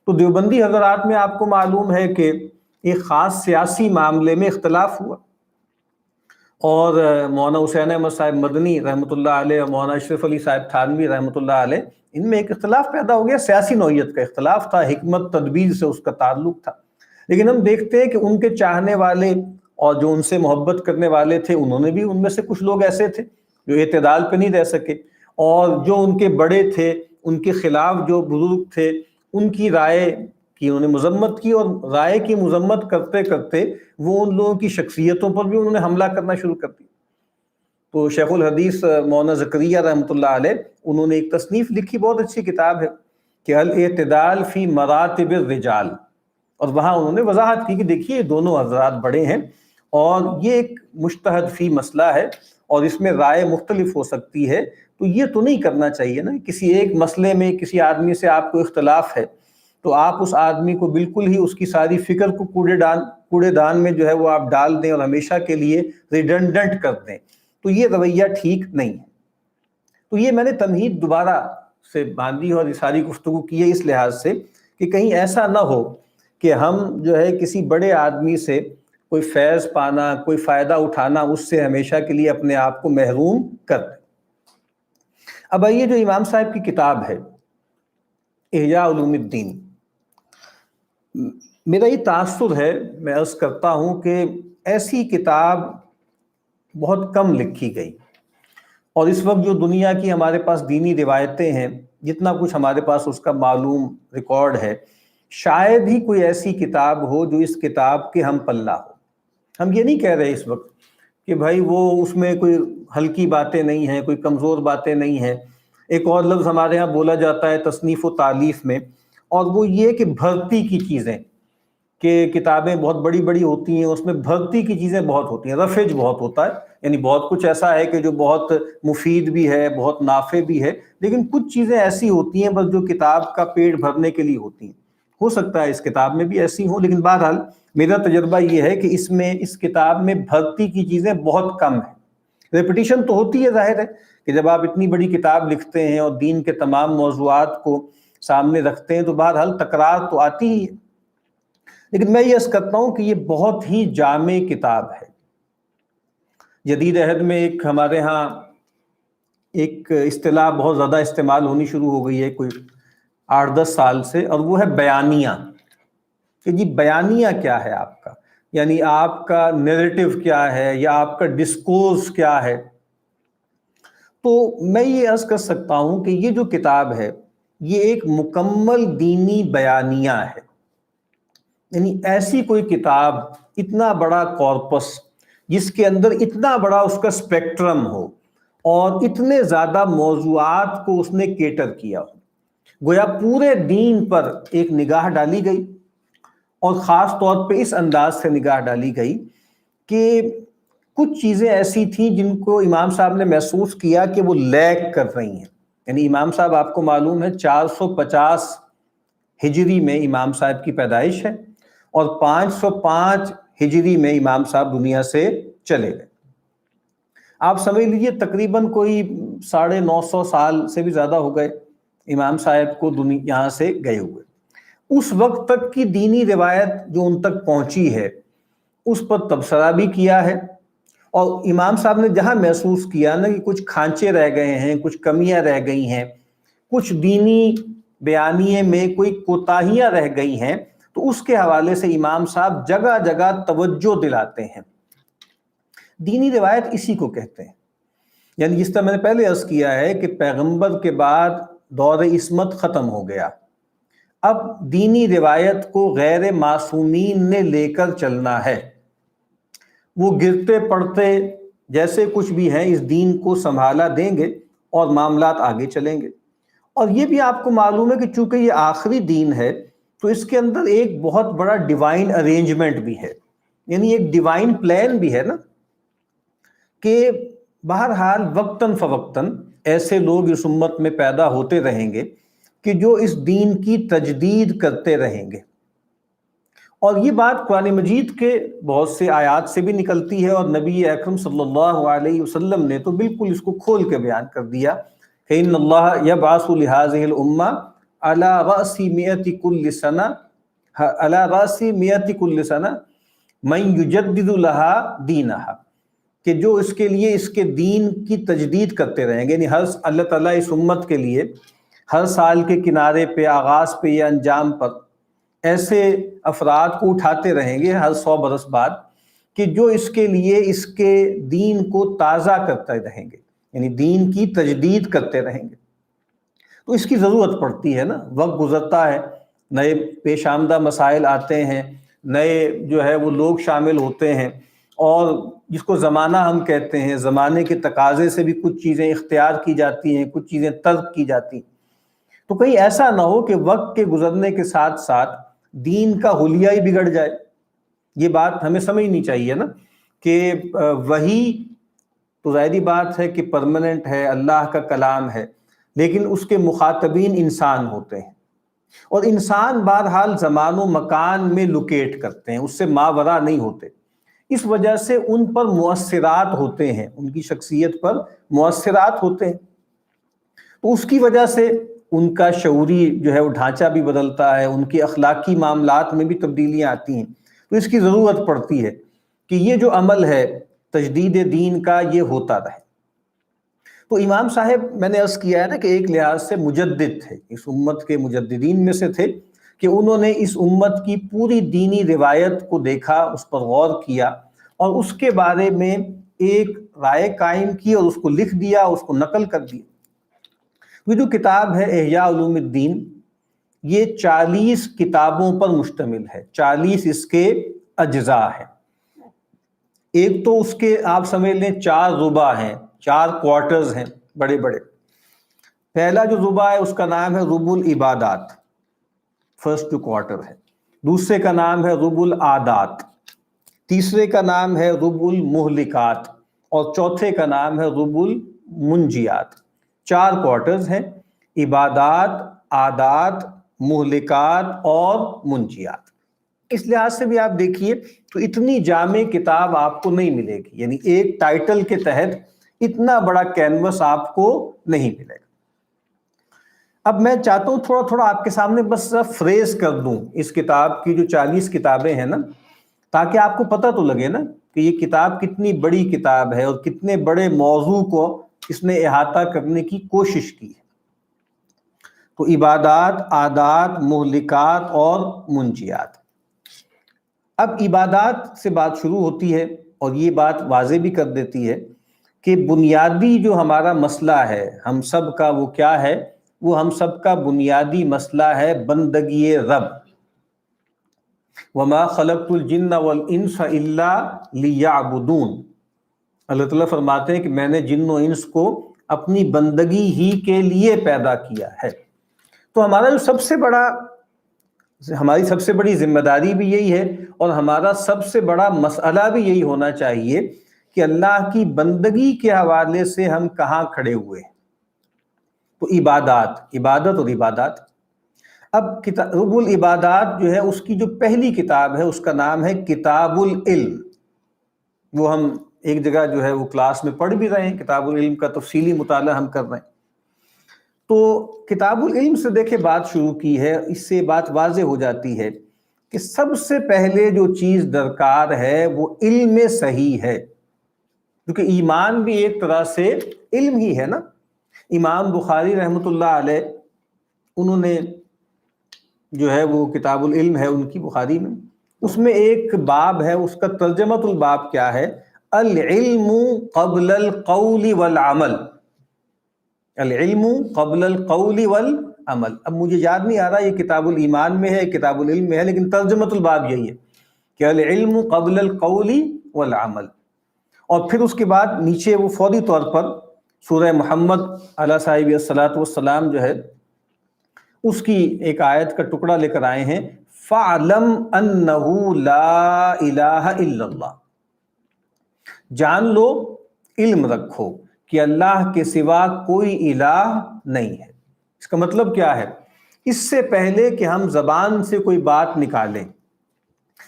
تو دیوبندی حضرات میں آپ کو معلوم ہے کہ ایک خاص سیاسی معاملے میں اختلاف ہوا، اور مولانا حسین احمد صاحب مدنی رحمۃ اللہ علیہ اور مولانا اشرف علی صاحب تھانوی رحمۃ اللہ علیہ، ان میں ایک اختلاف پیدا ہو گیا. سیاسی نوعیت کا اختلاف تھا، حکمت تدبیر سے اس کا تعلق تھا. لیکن ہم دیکھتے ہیں کہ ان کے چاہنے والے اور جو ان سے محبت کرنے والے تھے، انہوں نے بھی، ان میں سے کچھ لوگ ایسے تھے جو اعتدال پہ نہیں رہ سکے، اور جو ان کے بڑے تھے، ان کے خلاف جو بزرگ تھے، ان کی رائے کی انہوں نے مذمت کی، اور رائے کی مذمت کرتے کرتے وہ ان لوگوں کی شخصیتوں پر بھی انہوں نے حملہ کرنا شروع کر دیا. تو شیخ الحدیث مولانا زکریا رحمۃ اللہ علیہ، انہوں نے ایک تصنیف لکھی، بہت اچھی کتاب ہے کہ الاعتدال فی مراتب الرجال، اور وہاں انہوں نے وضاحت کی کہ دیکھیے یہ دونوں حضرات بڑے ہیں، اور یہ ایک مجتہد فی مسئلہ ہے، اور اس میں رائے مختلف ہو سکتی ہے. تو یہ تو نہیں کرنا چاہیے نا، کسی ایک مسئلے میں کسی آدمی سے آپ کو اختلاف ہے تو آپ اس آدمی کو بالکل ہی اس کی ساری فکر کو کوڑے دان میں جو ہے وہ آپ ڈال دیں اور ہمیشہ کے لیے ریڈنڈنٹ کر دیں. تو یہ رویہ ٹھیک نہیں ہے. تو یہ میں نے تمہید دوبارہ سے باندھی اور یہ ساری گفتگو کی ہے اس لحاظ سے کہ کہیں ایسا نہ ہو کہ ہم جو ہے کسی بڑے آدمی سے کوئی فیض پانا، کوئی فائدہ اٹھانا، اس سے ہمیشہ کے لیے اپنے آپ کو محروم کر دیں. اب یہ جو امام صاحب کی کتاب ہے احیاء علوم الدین، میرا یہ تاثر ہے، میں عرض کرتا ہوں کہ ایسی کتاب بہت کم لکھی گئی. اور اس وقت جو دنیا کی ہمارے پاس دینی روایتیں ہیں، جتنا کچھ ہمارے پاس اس کا معلوم ریکارڈ ہے، شاید ہی کوئی ایسی کتاب ہو جو اس کتاب کے ہم پلہ ہو. ہم یہ نہیں کہہ رہے اس وقت کہ بھائی وہ اس میں کوئی ہلکی باتیں نہیں ہیں، کوئی کمزور باتیں نہیں ہیں۔ ایک اور لفظ ہمارے ہاں بولا جاتا ہے تصنیف و تالیف میں، اور وہ یہ کہ بھرتی کی چیزیں، کہ کتابیں بہت بڑی بڑی ہوتی ہیں، اس میں بھرتی کی چیزیں بہت ہوتی ہیں، رفج بہت ہوتا ہے، یعنی بہت کچھ ایسا ہے کہ جو بہت مفید بھی ہے، بہت نافع بھی ہے، لیکن کچھ چیزیں ایسی ہوتی ہیں بس جو کتاب کا پیٹ بھرنے کے لیے ہوتی ہیں۔ ہو سکتا ہے اس کتاب میں بھی ایسی ہوں، لیکن بہرحال میرا تجربہ یہ ہے کہ اس کتاب میں بھرتی کی چیزیں بہت کم ہیں۔ ریپیٹیشن تو ہوتی ہے، ظاہر ہے کہ جب آپ اتنی بڑی کتاب لکھتے ہیں اور دین کے تمام موضوعات کو سامنے رکھتے ہیں تو بہرحال تکرار تو آتی ہی ہے، لیکن میں یہ عرض کرتا ہوں کہ یہ بہت ہی جامع کتاب ہے۔ جدید عہد میں ایک ہمارے ہاں ایک اصطلاح بہت زیادہ استعمال ہونی شروع ہو گئی ہے کوئی 8-10 سال سے، اور وہ ہے بیانیہ، کہ جی بیانیہ کیا ہے آپ کا، یعنی آپ کا نیریٹو کیا ہے یا آپ کا ڈسکورس کیا ہے۔ تو میں یہ عرض کر سکتا ہوں کہ یہ جو کتاب ہے یہ ایک مکمل دینی بیانیہ ہے، یعنی ایسی کوئی کتاب، اتنا بڑا کارپس جس کے اندر اتنا بڑا اس کا اسپیکٹرم ہو اور اتنے زیادہ موضوعات کو اس نے کیٹر کیا ہو، گویا پورے دین پر ایک نگاہ ڈالی گئی، اور خاص طور پہ اس انداز سے نگاہ ڈالی گئی کہ کچھ چیزیں ایسی تھیں جن کو امام صاحب نے محسوس کیا کہ وہ لیگ کر رہی ہیں۔ یعنی امام صاحب آپ کو معلوم ہے 450 ہجری میں امام صاحب کی پیدائش ہے، اور 505 ہجری میں امام صاحب دنیا سے چلے گئے۔ آپ سمجھ لیجئے تقریباً کوئی 950 سال سے بھی زیادہ ہو گئے امام صاحب کو یہاں سے گئے ہوئے۔ اس وقت تک کی دینی روایت جو ان تک پہنچی ہے اس پر تبصرہ بھی کیا ہے، اور امام صاحب نے جہاں محسوس کیا نا کہ کچھ کھانچے رہ گئے ہیں، کچھ کمیاں رہ گئی ہیں، کچھ دینی بیانیے میں کوئی کوتاہیاں رہ گئی ہیں، تو اس کے حوالے سے امام صاحب جگہ جگہ توجہ دلاتے ہیں۔ دینی روایت اسی کو کہتے ہیں، یعنی جس طرح میں نے پہلے عرض کیا ہے کہ پیغمبر کے بعد دور عصمت ختم ہو گیا، اب دینی روایت کو غیر معصومین نے لے کر چلنا ہے۔ وہ گرتے پڑتے جیسے کچھ بھی ہیں اس دین کو سنبھالا دیں گے اور معاملات آگے چلیں گے۔ اور یہ بھی آپ کو معلوم ہے کہ چونکہ یہ آخری دین ہے تو اس کے اندر ایک بہت بڑا ڈیوائن ارینجمنٹ بھی ہے، یعنی ایک ڈیوائن پلان بھی ہے نا، کہ بہرحال وقتاً فوقتاً ایسے لوگ اس امت میں پیدا ہوتے رہیں گے کہ جو اس دین کی تجدید کرتے رہیں گے۔ اور یہ بات قرآن مجید کے بہت سے آیات سے بھی نکلتی ہے، اور نبی اکرم صلی اللہ علیہ وسلم نے تو بالکل اس کو کھول کے بیان کر دیا کہ ان اللہ یبعث لہذہ الامہ علی رأس مئۃ کل سنہ کل سنہ من یجدد لہا دینہا، کہ جو اس کے لیے اس کے دین کی تجدید کرتے رہیں گے، یعنی اللہ تعالیٰ اس امت کے لیے ہر سال کے کنارے پہ، آغاز پہ یا انجام پر ایسے افراد کو اٹھاتے رہیں گے ہر 100 برس بعد، کہ جو اس کے لیے اس کے دین کو تازہ کرتے رہیں گے، یعنی دین کی تجدید کرتے رہیں گے۔ تو اس کی ضرورت پڑتی ہے نا، وقت گزرتا ہے، نئے پیش آمدہ مسائل آتے ہیں، نئے جو ہے وہ لوگ شامل ہوتے ہیں، اور جس کو زمانہ ہم کہتے ہیں، زمانے کے تقاضے سے بھی کچھ چیزیں اختیار کی جاتی ہیں، کچھ چیزیں ترک کی جاتی ہیں۔ تو کہیں ایسا نہ ہو کہ وقت کے گزرنے کے ساتھ ساتھ دین کا حلیہ ہی بگڑ جائے۔ یہ بات ہمیں سمجھنی چاہیے نا کہ وحی تو ظاہری بات ہے کہ پرماننٹ ہے، اللہ کا کلام ہے، لیکن اس کے مخاطبین انسان ہوتے ہیں، اور انسان بہرحال زمان و مکان میں لوکیٹ کرتے ہیں، اس سے ماورا نہیں ہوتے۔ اس وجہ سے ان پر مؤثرات ہوتے ہیں، ان کی شخصیت پر مؤثرات ہوتے ہیں، تو اس کی وجہ سے ان کا شعوری جو ہے وہ ڈھانچہ بھی بدلتا ہے، ان کی اخلاقی معاملات میں بھی تبدیلیاں آتی ہیں۔ تو اس کی ضرورت پڑتی ہے کہ یہ جو عمل ہے تجدید دین کا یہ ہوتا رہے۔ تو امام صاحب میں نے عرض کیا ہے نا کہ ایک لحاظ سے مجدد تھے، اس امت کے مجددین میں سے تھے، کہ انہوں نے اس امت کی پوری دینی روایت کو دیکھا، اس پر غور کیا، اور اس کے بارے میں ایک رائے قائم کی اور اس کو لکھ دیا، اس کو نقل کر دیا۔ یہ جو کتاب ہے احیاء علوم الدین، یہ 40 کتابوں پر مشتمل ہے، 40 اس کے اجزاء ہیں۔ ایک تو اس کے آپ سمجھ لیں 4 ربع ہیں، 4 کوارٹرز ہیں بڑے بڑے۔ پہلا جو ربع ہے اس کا نام ہے ربع العبادات، فرسٹ جو کوارٹر ہے۔ دوسرے کا نام ہے ربع العادات، تیسرے کا نام ہے ربع المہلکات، اور چوتھے کا نام ہے ربع المنجیات۔ 4 کوارٹرز ہیں، عبادات، عادات، مہلکات اور منجیات۔ اس لحاظ سے بھی آپ دیکھیے تو اتنی جامع کتاب آپ کو نہیں ملے گی، یعنی ایک ٹائٹل کے تحت اتنا بڑا کینوس آپ کو نہیں ملے گا۔ اب میں چاہتا ہوں تھوڑا تھوڑا آپ کے سامنے بس فریز کر دوں اس کتاب کی جو 40 کتابیں ہیں نا، تاکہ آپ کو پتہ تو لگے نا کہ یہ کتاب کتنی بڑی کتاب ہے اور کتنے بڑے موضوع کو اس نے احاطہ کرنے کی کوشش کی ہے۔ تو عبادات، عادات، مہلکات اور منجیات۔ اب عبادات سے بات شروع ہوتی ہے اور یہ بات واضح بھی کر دیتی ہے کہ بنیادی جو ہمارا مسئلہ ہے ہم سب کا، وہ کیا ہے؟ وہ ہم سب کا بنیادی مسئلہ ہے بندگی رب۔ وَمَا خَلَقْتُ الْجِنَّ وَالْإِنسَ إِلَّا لِيَعْبُدُونَ۔ اللہ تعالیٰ فرماتے ہیں کہ میں نے جن و انس کو اپنی بندگی ہی کے لیے پیدا کیا ہے۔ تو ہمارا جو ہماری سب سے بڑی ذمہ داری بھی یہی ہے، اور ہمارا سب سے بڑا مسئلہ بھی یہی ہونا چاہیے کہ اللہ کی بندگی کے حوالے سے ہم کہاں کھڑے ہوئے ہیں۔ تو عبادت اور عبادات۔ اب ربع العبادات جو ہے اس کی جو پہلی کتاب ہے اس کا نام ہے کتاب العلم۔ وہ ہم ایک جگہ جو ہے وہ کلاس میں پڑھ بھی رہے ہیں، کتاب العلم کا تفصیلی مطالعہ ہم کر رہے ہیں۔ تو کتاب العلم سے دیکھیں بات شروع کی ہے، اس سے بات واضح ہو جاتی ہے کہ سب سے پہلے جو چیز درکار ہے وہ علم صحیح ہے، کیونکہ ایمان بھی ایک طرح سے علم ہی ہے نا۔ امام بخاری رحمۃ اللہ علیہ، انہوں نے جو ہے وہ کتاب العلم ہے ان کی بخاری میں، اس میں ایک باب ہے، اس کا ترجمۃ الباب کیا ہے؟ العلم قبل القول والعمل۔ العلم قبل القول والعمل۔ اب مجھے یاد نہیں آ رہا یہ کتاب الایمان میں ہے، کتاب العلم میں ہے، لیکن ترجمۃ الباب یہی ہے کہ العلم قبل القول والعمل۔ اور پھر اس کے بعد نیچے وہ فوری طور پر سورہ محمد علیہ صاحب الصلاۃ والسلام جو ہے اس کی ایک آیت کا ٹکڑا لے کر آئے ہیں، فَعْلَمْ أَنَّهُ لَا إِلَٰهَ إِلَّا اللَّهُ۔ جان لو، علم رکھو کہ اللہ کے سوا کوئی الہ نہیں ہے۔ اس کا مطلب کیا ہے؟ اس سے پہلے کہ ہم زبان سے کوئی بات نکالیں،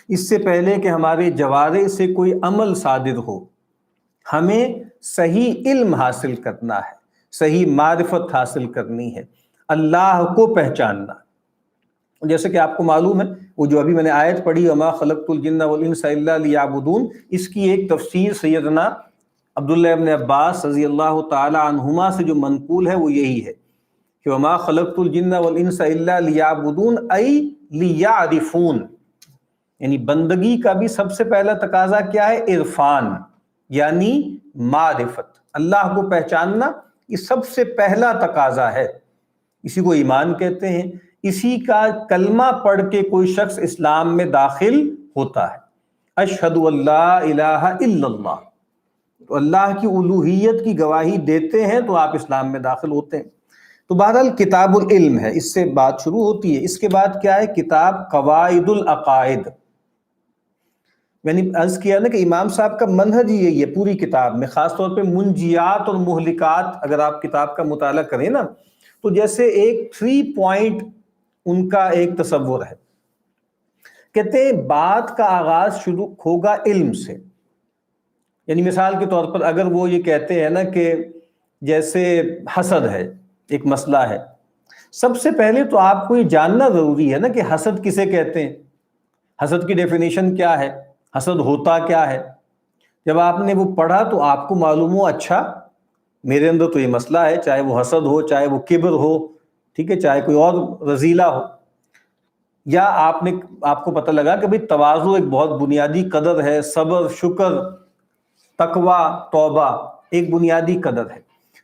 اس سے پہلے کہ ہمارے جوارے سے کوئی عمل صادر ہو، ہمیں صحیح علم حاصل کرنا ہے، صحیح معرفت حاصل کرنی ہے، اللہ کو پہچاننا۔ جیسے کہ آپ کو معلوم ہے وہ جو ابھی میں نے آیت پڑھی وما خلقت الجن والانس الا لیعبدون، اس کی ایک تفسیر سیدنا عبداللہ ابن عباس رضی اللہ تعالی عنہما سے جو منقول ہے وہ یہی ہے کہ وما خلقت الجن والانس الا لیعبدون ای لیعرفون، یعنی بندگی کا بھی سب سے پہلا تقاضا کیا ہے؟ عرفان، یعنی معرفت، اللہ کو پہچاننا، یہ سب سے پہلا تقاضا ہے۔ اسی کو ایمان کہتے ہیں، اسی کا کلمہ پڑھ کے کوئی شخص اسلام میں داخل ہوتا ہے۔ اشہد ان لا الہ الا اللہ، تو اللہ کی الوہیت کی گواہی دیتے ہیں تو آپ اسلام میں داخل ہوتے ہیں۔ تو بہرحال کتاب العلم ہے، اس سے بات شروع ہوتی ہے۔ اس کے بعد کیا ہے؟ کتاب قواعد العقائد۔ میں نے عرض کیا نا کہ امام صاحب کا منہج ہی یہی ہے پوری کتاب میں، خاص طور پہ منجیات اور مہلکات اگر آپ کتاب کا مطالعہ کریں نا تو جیسے ایک 3 پوائنٹ ان کا ایک تصور ہے۔ کہتے ہیں بات کا آغاز شروع ہوگا علم سے، یعنی مثال کے طور پر اگر وہ یہ کہتے ہیں نا کہ جیسے حسد ہے، ایک مسئلہ ہے، سب سے پہلے تو آپ کو یہ جاننا ضروری ہے نا کہ حسد کسے کہتے ہیں، حسد کی ڈیفینیشن کیا ہے، حسد ہوتا کیا ہے۔ جب آپ نے وہ پڑھا تو آپ کو معلوم ہو اچھا میرے اندر تو یہ مسئلہ ہے، چاہے وہ حسد ہو، چاہے وہ کبر ہو، ٹھیک ہے، چاہے کوئی اور رذیلہ ہو، یا آپ کو پتہ لگا کہ بھئی تواضع ایک بہت بنیادی قدر ہے، صبر، شکر، تقوی، توبہ ایک بنیادی قدر ہے۔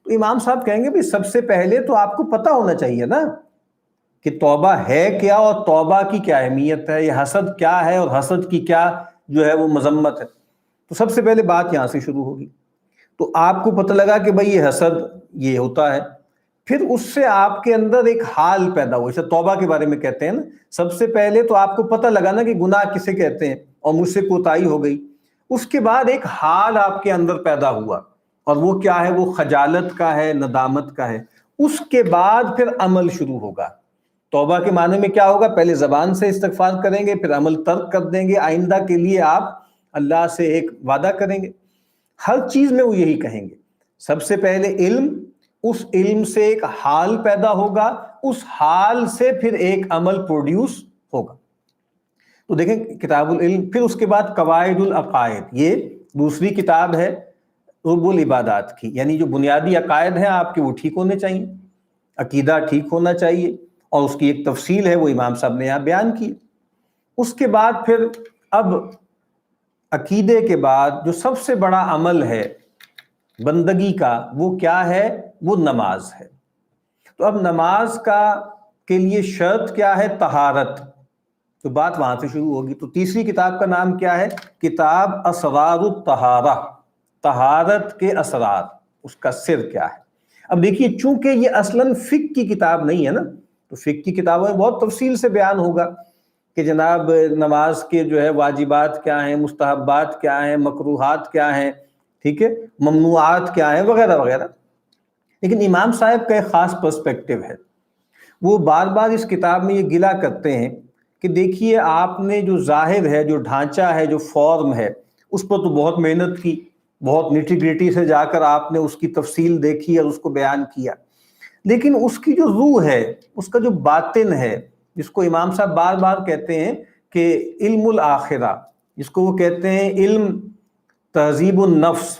تو امام صاحب کہیں گے بھی سب سے پہلے تو آپ کو پتہ ہونا چاہیے نا کہ توبہ ہے کیا اور توبہ کی کیا اہمیت ہے، یہ حسد کیا ہے اور حسد کی کیا جو ہے وہ مذمت ہے۔ تو سب سے پہلے بات یہاں سے شروع ہوگی. تو آپ کو پتہ لگا کہ بھائی یہ حسد یہ ہوتا ہے، پھر اس سے آپ کے اندر ایک حال پیدا ہوا. اسے توبہ کے بارے میں کہتے ہیں نا. سب سے پہلے تو آپ کو پتہ لگا نا کہ گناہ کسے کہتے ہیں اور مجھ سے کوتاہی ہو گئی. اس کے بعد ایک حال آپ کے اندر پیدا ہوا، اور وہ کیا ہے؟ وہ خجالت کا ہے، ندامت کا ہے. اس کے بعد پھر عمل شروع ہوگا. توبہ کے معنی میں کیا ہوگا؟ پہلے زبان سے استغفار کریں گے، پھر عمل ترک کر دیں گے. آئندہ کے لیے آپ اللہ سے ایک وعدہ کریں گے. ہر چیز میں وہ یہی کہیں گے. سب سے پہلے علم، اس علم سے ایک حال پیدا ہوگا، اس حال سے پھر ایک عمل پروڈیوس ہوگا. تو دیکھیں کتاب العلم. پھر اس کے بعد قواعد العقائد، یہ دوسری کتاب ہے رب العبادات کی. یعنی جو بنیادی عقائد ہیں آپ کے وہ ٹھیک ہونے چاہیے، عقیدہ ٹھیک ہونا چاہیے، اور اس کی ایک تفصیل ہے وہ امام صاحب نے یہاں بیان کی. اس کے بعد پھر اب عقیدے کے بعد جو سب سے بڑا عمل ہے بندگی کا وہ کیا ہے؟ وہ نماز ہے. تو اب نماز کے لیے شرط کیا ہے؟ طہارت. تو بات وہاں سے شروع ہوگی. تو تیسری کتاب کا نام کیا ہے؟ کتاب اسرار الطہارہ، طہارت کے اسرار، اس کا سر کیا ہے. اب دیکھیے چونکہ یہ اصلاً فقہ کی کتاب نہیں ہے نا، تو فقہ کی کتابوں میں بہت تفصیل سے بیان ہوگا کہ جناب نماز کے جو ہے واجبات کیا ہیں، مستحبات کیا ہیں، مکروہات کیا ہیں، ٹھیک ہے، ممنوعات کیا ہیں، وغیرہ وغیرہ. لیکن امام صاحب کا ایک خاص پرسپیکٹو ہے. وہ بار بار اس کتاب میں یہ گلہ کرتے ہیں کہ دیکھیے آپ نے جو ظاہر ہے، جو ڈھانچہ ہے، جو فارم ہے، اس پر تو بہت محنت کی، بہت نیٹی گریٹی سے جا کر آپ نے اس کی تفصیل دیکھی اور اس کو بیان کیا. لیکن اس کی جو روح ہے، اس کا جو باطن ہے، جس کو امام صاحب بار بار کہتے ہیں کہ علم الآخرہ، جس کو وہ کہتے ہیں علم تہذیب النفس،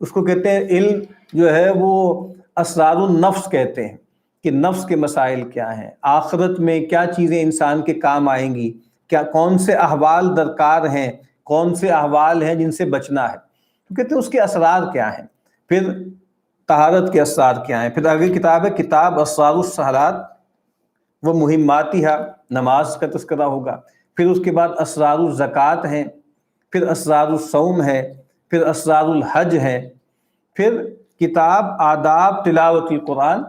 اس کو کہتے ہیں علم جو ہے وہ اسرار النفس کہتے ہیں، کہ نفس کے مسائل کیا ہیں، آخرت میں کیا چیزیں انسان کے کام آئیں گی، کیا کون سے احوال درکار ہیں، کون سے احوال ہیں جن سے بچنا ہے. تو کہتے ہیں اس کے اسرار کیا ہیں. پھر طہارت کے اسرار کیا ہیں. پھر اگلی کتاب ہے کتاب اسرار الصلوات و مہماتھا، نماز کا تذکرہ ہوگا. پھر اس کے بعد اسرار الزکوٰۃ ہیں، پھر اسرار الصوم ہے، پھر اسرار الحج ہے. پھر کتاب آداب تلاوت القرآن،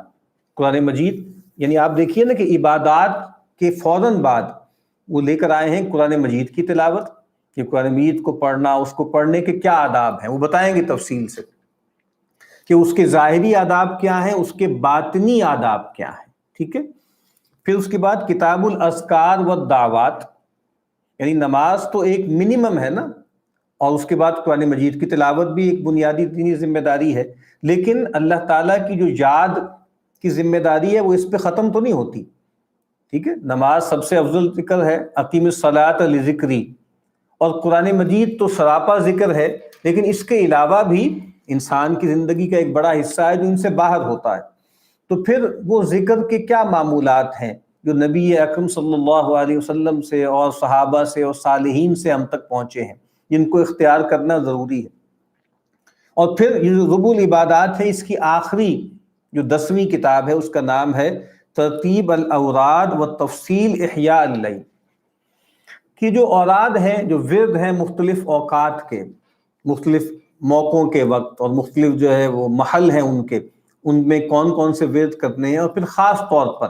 قرآن مجید. یعنی آپ دیکھیے نا کہ عبادات کے فوراً بعد وہ لے کر آئے ہیں قرآن مجید کی تلاوت، کہ قرآن مجید کو پڑھنا، اس کو پڑھنے کے کیا آداب ہیں وہ بتائیں گے تفصیل سے، کہ اس کے ظاہری آداب کیا ہیں، اس کے باطنی آداب کیا ہیں. ٹھیک ہے. پھر اس کے بعد کتاب الاذکار والدعوات، یعنی نماز تو ایک منیمم ہے نا، اور اس کے بعد قرآن مجید کی تلاوت بھی ایک بنیادی دینی ذمہ داری ہے. لیکن اللہ تعالیٰ کی جو یاد کی ذمہ داری ہے وہ اس پہ ختم تو نہیں ہوتی. ٹھیک ہے. نماز سب سے افضل ذکر ہے، اقیم الصلاۃ لذکری، اور قرآن مجید تو سراپا ذکر ہے، لیکن اس کے علاوہ بھی انسان کی زندگی کا ایک بڑا حصہ ہے جو ان سے باہر ہوتا ہے. تو پھر وہ ذکر کے کیا معمولات ہیں جو نبی اکرم صلی اللہ علیہ وسلم سے اور صحابہ سے اور صالحین سے ہم تک پہنچے ہیں، جن کو اختیار کرنا ضروری ہے. اور پھر یہ جو رب العبادات ہے، اس کی آخری جو 10ویں کتاب ہے اس کا نام ہے ترتیب الاوراد و تفصیل احیاء اللیل، کہ جو اوراد ہیں، جو ورد ہیں مختلف اوقات کے، مختلف موقعوں کے وقت، اور مختلف جو ہے وہ محل ہیں ان میں کون کون سے ورد کرنے ہیں. اور پھر خاص طور پر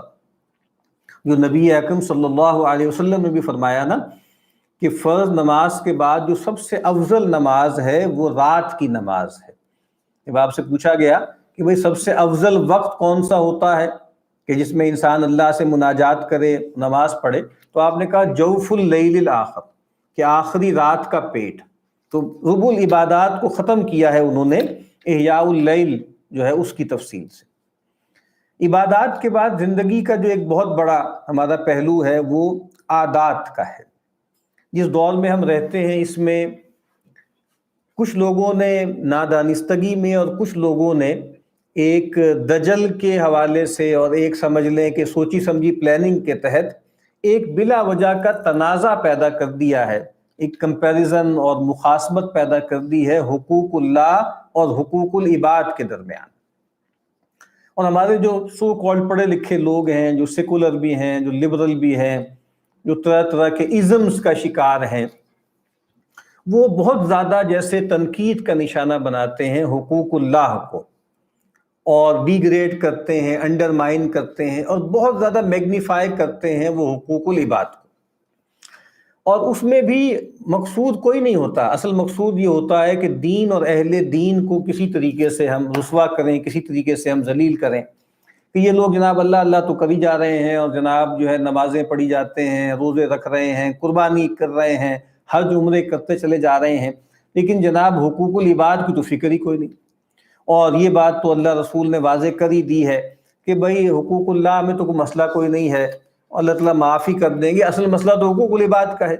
جو نبی اکرم صلی اللہ علیہ وسلم نے بھی فرمایا نا کہ فرض نماز کے بعد جو سب سے افضل نماز ہے وہ رات کی نماز ہے. جب آپ سے پوچھا گیا کہ بھئی سب سے افضل وقت کون سا ہوتا ہے کہ جس میں انسان اللہ سے مناجات کرے، نماز پڑھے، تو آپ نے کہا جوف اللیل الاخر، کہ آخری رات کا پیٹ. تو رب العبادات کو ختم کیا ہے انہوں نے احیاء اللیل جو ہے اس کی تفصیل سے. عبادات کے بعد زندگی کا جو ایک بہت بڑا ہمارا پہلو ہے وہ عادات کا ہے. جس دور میں ہم رہتے ہیں اس میں کچھ لوگوں نے نادانستگی میں اور کچھ لوگوں نے ایک دجل کے حوالے سے اور ایک سمجھ لیں کہ سوچی سمجھی پلاننگ کے تحت ایک بلا وجہ کا تنازع پیدا کر دیا ہے، ایک کمپیریزن اور مخاصمت پیدا کر دی ہے حقوق اللہ اور حقوق العباد کے درمیان. اور ہمارے جو سو کالڈ پڑھے لکھے لوگ ہیں، جو سیکولر بھی ہیں، جو لبرل بھی ہیں، جو طرح طرح کے ازمز کا شکار ہیں، وہ بہت زیادہ جیسے تنقید کا نشانہ بناتے ہیں حقوق اللہ کو، اور ڈیگریڈ کرتے ہیں، انڈرمائن کرتے ہیں، اور بہت زیادہ میگنیفائی کرتے ہیں وہ حقوق العباد کو۔ اور اس میں بھی مقصود کوئی نہیں ہوتا، اصل مقصود یہ ہوتا ہے کہ دین اور اہل دین کو کسی طریقے سے ہم رسوا کریں، کسی طریقے سے ہم ذلیل کریں، کہ یہ لوگ جناب اللہ اللہ تو کری جا رہے ہیں، اور جناب جو ہے نمازیں پڑھی جاتے ہیں، روزے رکھ رہے ہیں، قربانی کر رہے ہیں، حج عمرے کرتے چلے جا رہے ہیں، لیکن جناب حقوق العباد کی تو فکر ہی کوئی نہیں۔ اور یہ بات تو اللہ رسول نے واضح کر ہی دی ہے کہ بھئی حقوق اللہ میں تو کوئی مسئلہ کوئی نہیں ہے، اللہ تعالیٰ معافی کر دیں گے، اصل مسئلہ تو حقوق العباد کا ہے۔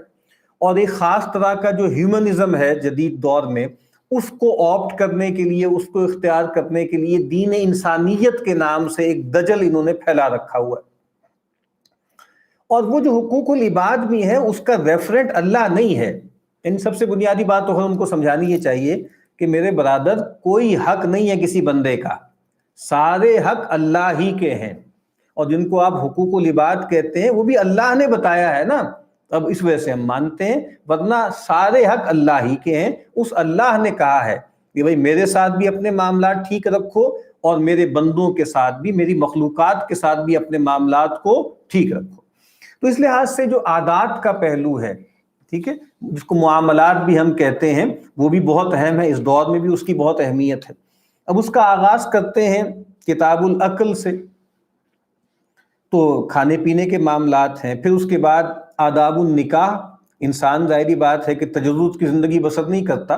اور ایک خاص طرح کا جو ہیومنزم ہے جدید دور میں، اس کو آپٹ کرنے کے لیے، اس کو اختیار کرنے کے لیے دین انسانیت کے نام سے ایک دجل انہوں نے پھیلا رکھا ہوا ہے۔ اور وہ جو حقوق العباد بھی ہے اس کا ریفرنٹ اللہ نہیں ہے۔ ان سب سے بنیادی بات تو ان کو سمجھانی یہ چاہیے کہ میرے برادر کوئی حق نہیں ہے کسی بندے کا، سارے حق اللہ ہی کے ہیں، اور جن کو آپ حقوق العباد کہتے ہیں وہ بھی اللہ نے بتایا ہے نا، اب اس وجہ سے ہم مانتے ہیں، ورنہ سارے حق اللہ ہی کے ہیں۔ اس اللہ نے کہا ہے کہ بھئی میرے ساتھ بھی اپنے معاملات ٹھیک رکھو، اور میرے بندوں کے ساتھ بھی، میری مخلوقات کے ساتھ بھی اپنے معاملات کو ٹھیک رکھو۔ تو اس لحاظ سے جو عادات کا پہلو ہے، ٹھیک ہے، جس کو معاملات بھی ہم کہتے ہیں، وہ بھی بہت اہم ہے، اس دور میں بھی اس کی بہت اہمیت ہے۔ اب اس کا آغاز کرتے ہیں کتاب العقل سے، تو کھانے پینے کے معاملات ہیں، پھر اس کے بعد آداب النکاح۔ انسان ظاہری بات ہے کہ تجرد کی زندگی بسر نہیں کرتا،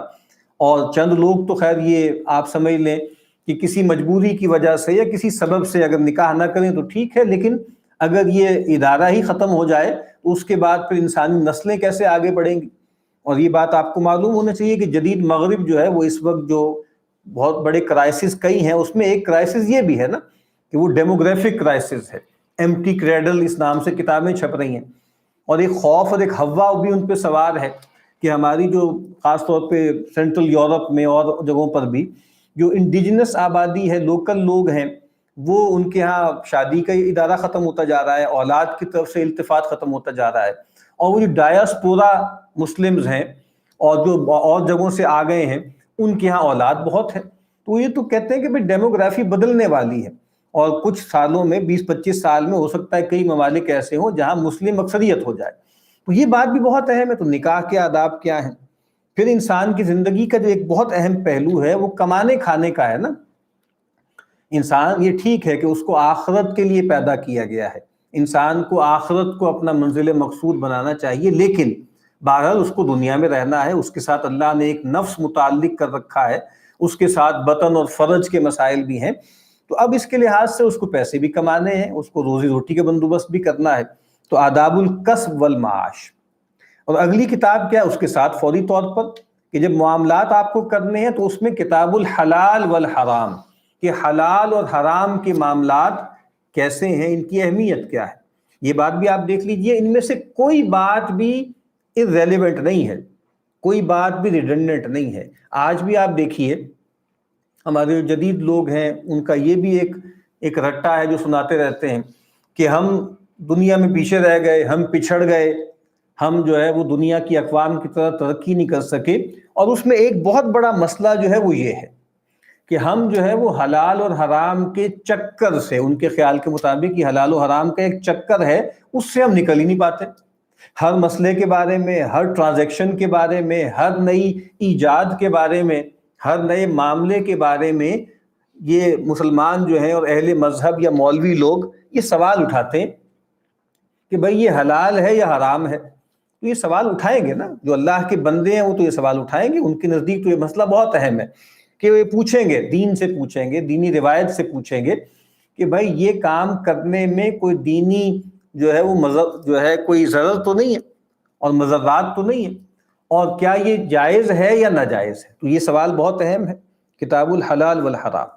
اور چند لوگ تو خیر یہ آپ سمجھ لیں کہ کسی مجبوری کی وجہ سے یا کسی سبب سے اگر نکاح نہ کریں تو ٹھیک ہے، لیکن اگر یہ ادارہ ہی ختم ہو جائے تو اس کے بعد پھر انسانی نسلیں کیسے آگے بڑھیں گی؟ اور یہ بات آپ کو معلوم ہونا چاہیے کہ جدید مغرب جو ہے وہ اس وقت جو بہت بڑے کرائسس کئی ہیں، اس میں ایک کرائسس یہ بھی ہے نا کہ وہ ڈیموگرافک کرائسس ہے۔ ایمٹی کریڈل اس نام سے کتابیں چھپ رہی ہیں، اور ایک خوف اور ایک ہوا بھی ان پہ سوار ہے کہ ہماری جو خاص طور پہ سینٹرل یورپ میں اور جگہوں پر بھی جو انڈیجنس آبادی ہے، لوکل لوگ ہیں، وہ ان کے ہاں شادی کا ادارہ ختم ہوتا جا رہا ہے، اولاد کی طرف سے التفات ختم ہوتا جا رہا ہے، اور وہ جو ڈایاسپورا مسلمز ہیں اور جو اور جگہوں سے آ گئے ہیں، ان کے ہاں اولاد بہت ہے۔ تو یہ تو کہتے ہیں کہ بھئی ڈیموگرافی بدلنے والی ہے، اور کچھ سالوں میں 20-25 سال میں ہو سکتا ہے کئی ممالک ایسے ہوں جہاں مسلم اکثریت ہو جائے۔ تو یہ بات بھی بہت اہم ہے۔ تو نکاح کے آداب کیا ہیں؟ پھر انسان کی زندگی کا جو ایک بہت اہم پہلو ہے وہ کمانے کھانے کا ہے نا۔ انسان یہ ٹھیک ہے کہ اس کو آخرت کے لیے پیدا کیا گیا ہے، انسان کو آخرت کو اپنا منزل مقصود بنانا چاہیے، لیکن بہرحال اس کو دنیا میں رہنا ہے، اس کے ساتھ اللہ نے ایک نفس متعلق کر رکھا ہے، اس کے ساتھ بطن اور فرج کے مسائل بھی ہیں۔ تو اب اس کے لحاظ سے اس کو پیسے بھی کمانے ہیں، اس کو روزی روٹی کا بندوبست بھی کرنا ہے۔ تو آداب الکسب والمعاش۔ اور اگلی کتاب کیا ہے اس کے ساتھ فوری طور پر کہ جب معاملات آپ کو کرنے ہیں تو اس میں کتاب الحلال والحرام، کہ حلال اور حرام کے معاملات کیسے ہیں، ان کی اہمیت کیا ہے۔ یہ بات بھی آپ دیکھ لیجئے، ان میں سے کوئی بات بھی irrelevant نہیں ہے، کوئی بات بھی ریڈنڈنٹ نہیں ہے۔ آج بھی آپ دیکھیے ہمارے جو جدید لوگ ہیں ان کا یہ بھی ایک رٹا ہے جو سناتے رہتے ہیں کہ ہم دنیا میں پیچھے رہ گئے، ہم پچھڑ گئے، ہم جو ہے وہ دنیا کی اقوام کی طرح ترقی نہیں کر سکے۔ اور اس میں ایک بہت بڑا مسئلہ جو ہے وہ یہ ہے کہ ہم جو ہے وہ حلال اور حرام کے چکر سے، ان کے خیال کے مطابق یہ حلال و حرام کا ایک چکر ہے، اس سے ہم نکل ہی نہیں پاتے۔ ہر مسئلے کے بارے میں، ہر ٹرانزیکشن کے بارے میں، ہر نئی ایجاد کے بارے میں، ہر نئے معاملے کے بارے میں یہ مسلمان جو ہیں اور اہل مذہب یا مولوی لوگ یہ سوال اٹھاتے ہیں کہ بھئی یہ حلال ہے یا حرام ہے۔ تو یہ سوال اٹھائیں گے نا، جو اللہ کے بندے ہیں وہ تو یہ سوال اٹھائیں گے، ان کے نزدیک تو یہ مسئلہ بہت اہم ہے کہ وہ پوچھیں گے، دین سے پوچھیں گے، دینی روایت سے پوچھیں گے کہ بھائی یہ کام کرنے میں کوئی دینی جو ہے وہ جو ہے کوئی ضرر تو نہیں ہے اور مضرات تو نہیں ہے، اور کیا یہ جائز ہے یا ناجائز ہے۔ تو یہ سوال بہت اہم ہے، کتاب الحلال والحرام۔